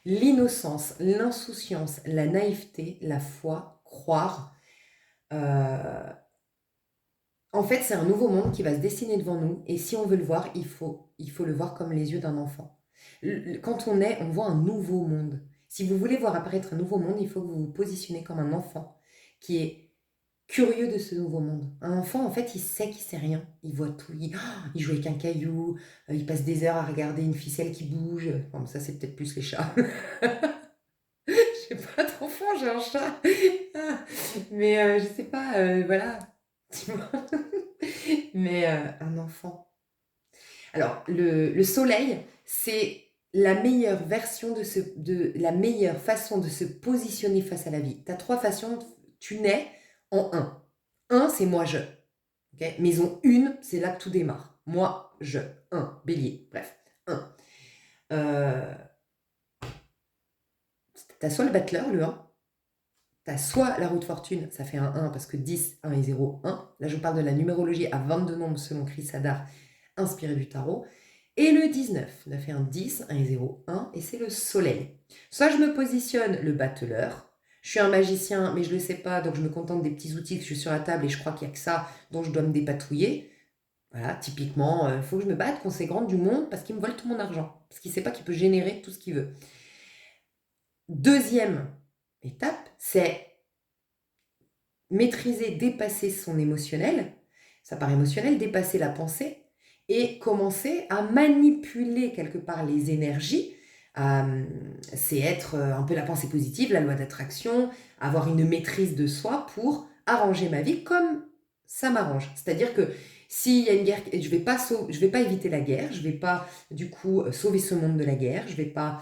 L'innocence, l'insouciance, la naïveté, la foi, croire. En fait, c'est un nouveau monde qui va se dessiner devant nous. Et si on veut le voir, il faut le voir comme les yeux d'un enfant. Quand on voit un nouveau monde. Si vous voulez voir apparaître un nouveau monde, il faut que vous vous positionnez comme un enfant qui est curieux de ce nouveau monde. Un enfant, en fait, il sait qu'il sait rien. Il voit tout. Il joue avec un caillou. Il passe des heures à regarder une ficelle qui bouge. Bon, ça, c'est peut-être plus les chats. J'ai pas d'enfant, j'ai un chat. Mais je sais pas, voilà. Mais un enfant. Alors, le soleil, c'est la meilleure version la meilleure façon de se positionner face à la vie. Tu as trois façons. Tu nais en un. Un, c'est moi, je. Okay. Maison 1, c'est là que tout démarre. Moi, je. Un. Bélier. Bref. Un. T'as soit le battleur, le 1. T'as soit la roue de fortune, ça fait un 1 parce que 10, 1 et 0, 1. Là, je vous parle de la numérologie à 22 nombres selon Chris Hadar inspiré du tarot. Et le 19, 9 et 1, 10, 1 et 0, 1, et c'est le soleil. Soit je me positionne le battleur, je suis un magicien, mais je ne le sais pas, donc je me contente des petits outils que je suis sur la table et je crois qu'il n'y a que ça dont je dois me dépatouiller. Voilà, typiquement, il faut que je me batte contre ces grands du monde parce qu'il me vole tout mon argent, parce qu'il ne sait pas qu'il peut générer tout ce qu'il veut. Deuxième étape, c'est maîtriser, dépasser son émotionnel, ça part émotionnel, dépasser la pensée et commencer à manipuler quelque part les énergies. C'est être un peu la pensée positive, la loi d'attraction, avoir une maîtrise de soi pour arranger ma vie comme ça m'arrange. C'est-à-dire que s'il y a une guerre, je vais pas éviter la guerre, je vais pas du coup sauver ce monde de la guerre, je vais pas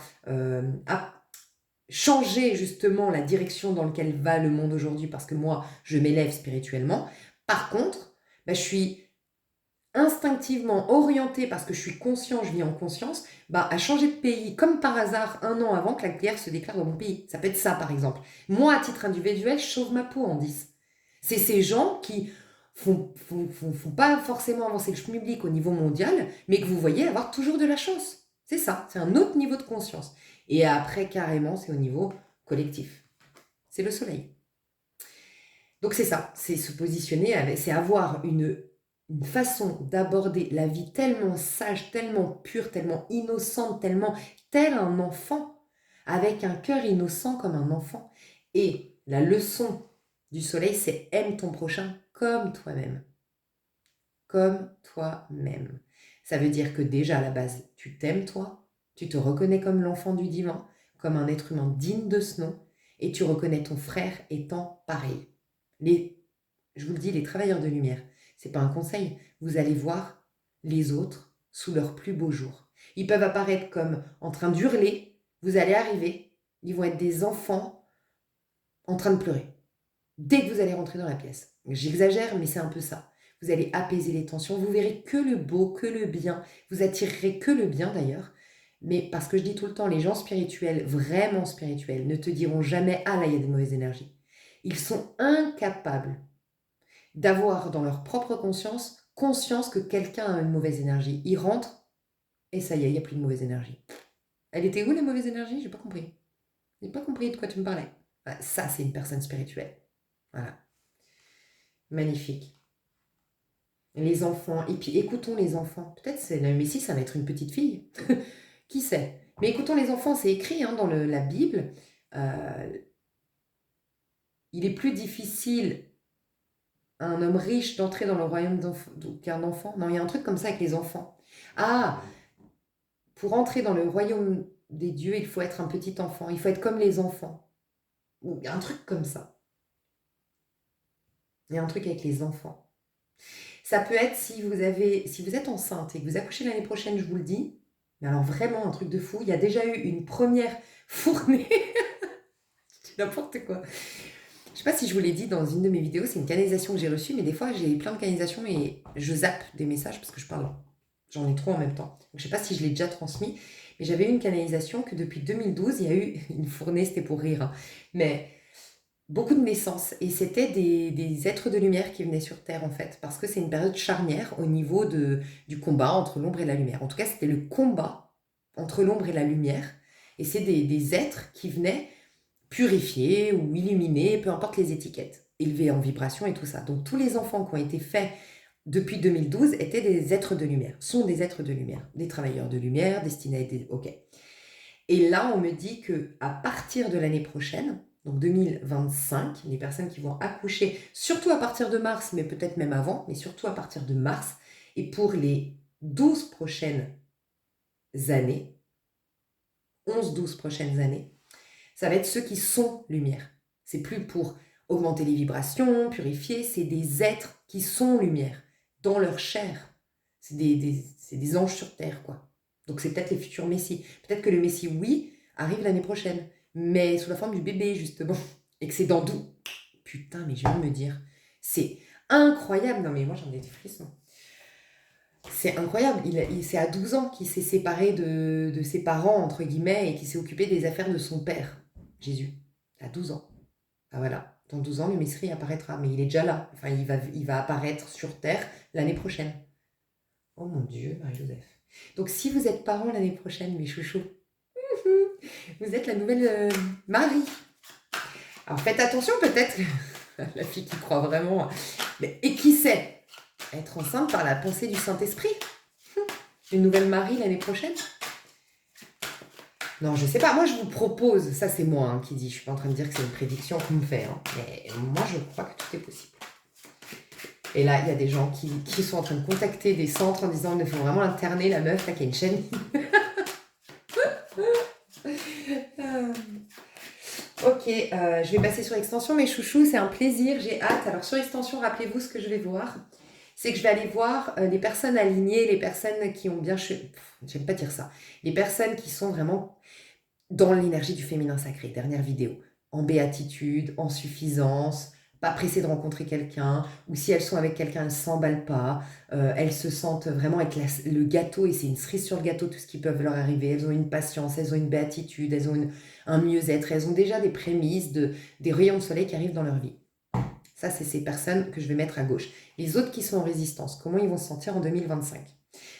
changer justement la direction dans laquelle va le monde aujourd'hui parce que moi, je m'élève spirituellement. Par contre, je suis instinctivement orientée parce que je suis conscient, je vis en conscience, à changer de pays comme par hasard 1 an avant que la guerre se déclare dans mon pays. Ça peut être ça par exemple. Moi, à titre individuel, je sauve ma peau en 10. C'est ces gens qui font pas forcément avancer le schmilblick au niveau mondial, mais que vous voyez avoir toujours de la chance. C'est ça, c'est un autre niveau de conscience. Et après, carrément, c'est au niveau collectif. C'est le soleil. Donc c'est ça, c'est se positionner, c'est avoir une façon d'aborder la vie tellement sage, tellement pure, tellement innocente, tel un enfant, avec un cœur innocent comme un enfant. Et la leçon du soleil, c'est aime ton prochain comme toi-même. Comme toi-même. Ça veut dire que déjà à la base, tu t'aimes toi, tu te reconnais comme l'enfant du divin, comme un être humain digne de ce nom, et tu reconnais ton frère étant pareil. Je vous le dis, les travailleurs de lumière, c'est pas un conseil, vous allez voir les autres sous leur plus beau jour. Ils peuvent apparaître comme en train d'hurler, vous allez arriver, ils vont être des enfants en train de pleurer. Dès que vous allez rentrer dans la pièce. J'exagère, mais c'est un peu ça. Vous allez apaiser les tensions, vous verrez que le beau, que le bien, vous attirerez que le bien d'ailleurs. Mais parce que je dis tout le temps, les gens spirituels, vraiment spirituels, ne te diront jamais « Ah là, il y a des mauvaises énergies ». Ils sont incapables d'avoir dans leur propre conscience que quelqu'un a une mauvaise énergie. Ils rentrent et ça y est, il n'y a plus de mauvaise énergie. Elle était où les mauvaises énergies? J'ai pas compris. J'ai pas compris de quoi tu me parlais. Ça, c'est une personne spirituelle. Voilà. Magnifique. Les enfants. Et puis écoutons les enfants. Peut-être c'est le Messie, ça va être une petite fille. Qui sait? Mais écoutons les enfants, c'est écrit dans la Bible. Il est plus difficile à un homme riche d'entrer dans le royaume qu'un enfant. Non, il y a un truc comme ça avec les enfants. Ah, pour entrer dans le royaume des dieux, il faut être un petit enfant. Il faut être comme les enfants. Ou un truc comme ça. Il y a un truc avec les enfants. Ça peut être si vous êtes enceinte et que vous accouchez l'année prochaine, je vous le dis. Mais alors vraiment un truc de fou. Il y a déjà eu une première fournée. N'importe quoi. Je sais pas si je vous l'ai dit dans une de mes vidéos, c'est une canalisation que j'ai reçue, mais des fois j'ai plein de canalisations et je zappe des messages parce que je parle. J'en ai trop en même temps. Donc, je sais pas si je l'ai déjà transmis, mais j'avais eu une canalisation que depuis 2012, il y a eu une fournée, c'était pour rire, mais beaucoup de naissances. Et c'était des êtres de lumière qui venaient sur Terre en fait, parce que c'est une période charnière au niveau du combat entre l'ombre et la lumière. En tout cas, c'était le combat entre l'ombre et la lumière. Et c'est des êtres qui venaient purifiés ou illuminés, peu importe les étiquettes, élevés en vibration et tout ça. Donc tous les enfants qui ont été faits depuis 2012 étaient des êtres de lumière, sont des êtres de lumière, des travailleurs de lumière destinés à être... Ok. Et là, on me dit que à partir de l'année prochaine, donc 2025, les personnes qui vont accoucher, surtout à partir de mars, mais peut-être même avant, mais surtout à partir de mars, et pour les 12 prochaines années, 11-12 prochaines années, ça va être ceux qui sont lumière. C'est plus pour augmenter les vibrations, purifier, c'est des êtres qui sont lumière, dans leur chair. C'est des anges sur terre, quoi. Donc c'est peut-être les futurs messies. Peut-être que le messie, oui, arrive l'année prochaine, mais sous la forme du bébé, justement. Et que c'est dans d'où? Putain, mais je viens de me dire, c'est incroyable. Non, mais moi, j'en ai des frissons. C'est incroyable. C'est à 12 ans qu'il s'est séparé de ses parents, entre guillemets, et qu'il s'est occupé des affaires de son père, Jésus. À 12 ans. Ah voilà. Dans 12 ans, le Messie apparaîtra. Mais il est déjà là. Enfin, il va apparaître sur Terre l'année prochaine. Oh mon Dieu, Marie-Joseph. Donc, si vous êtes parents l'année prochaine, mes chouchous, vous êtes la nouvelle Marie. Alors, faites attention, peut-être, la fille qui croit vraiment. Et qui sait, être enceinte par la pensée du Saint-Esprit. Une nouvelle Marie l'année prochaine. Non, je sais pas. Moi, je vous propose, ça c'est moi qui dis, je suis pas en train de dire que c'est une prédiction qu'on me fait, mais moi, je crois que tout est possible. Et là, il y a des gens qui sont en train de contacter des centres en disant il faut vraiment interner la meuf là qui a une chaîne. Ok, je vais passer sur extension, mes chouchous, c'est un plaisir, j'ai hâte. Alors sur extension, rappelez-vous ce que je vais voir. C'est que je vais aller voir les personnes alignées, les personnes qui ont bien... J'aime pas dire ça. Les personnes qui sont vraiment dans l'énergie du féminin sacré. Dernière vidéo. En béatitude, en suffisance, pas pressées de rencontrer quelqu'un, ou si elles sont avec quelqu'un, elles ne s'emballent pas, elles se sentent vraiment être le gâteau, et c'est une cerise sur le gâteau, tout ce qui peut leur arriver. Elles ont une patience, elles ont une béatitude, elles ont un mieux-être, elles ont déjà des prémices, des rayons de soleil qui arrivent dans leur vie. Ça, c'est ces personnes que je vais mettre à gauche. Les autres qui sont en résistance, comment ils vont se sentir en 2025 ?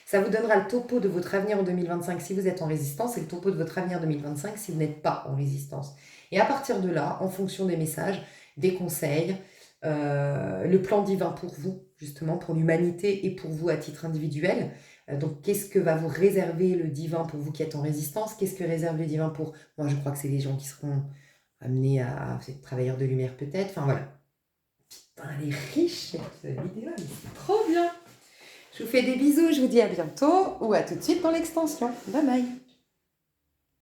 Ça vous donnera le topo de votre avenir en 2025 si vous êtes en résistance et le topo de votre avenir en 2025 si vous n'êtes pas en résistance. Et à partir de là, en fonction des messages, des conseils, le plan divin pour vous, justement, pour l'humanité et pour vous à titre individuel. Donc, qu'est-ce que va vous réserver le divin pour vous qui êtes en résistance ? Qu'est-ce que réserve le divin pour... Moi, je crois que c'est les gens qui seront amenés à être travailleurs de lumière peut-être. Enfin, voilà. Putain, elle est riche cette vidéo, mais c'est trop bien. Je vous fais des bisous, je vous dis à bientôt ou à tout de suite dans l'extension. Bye bye.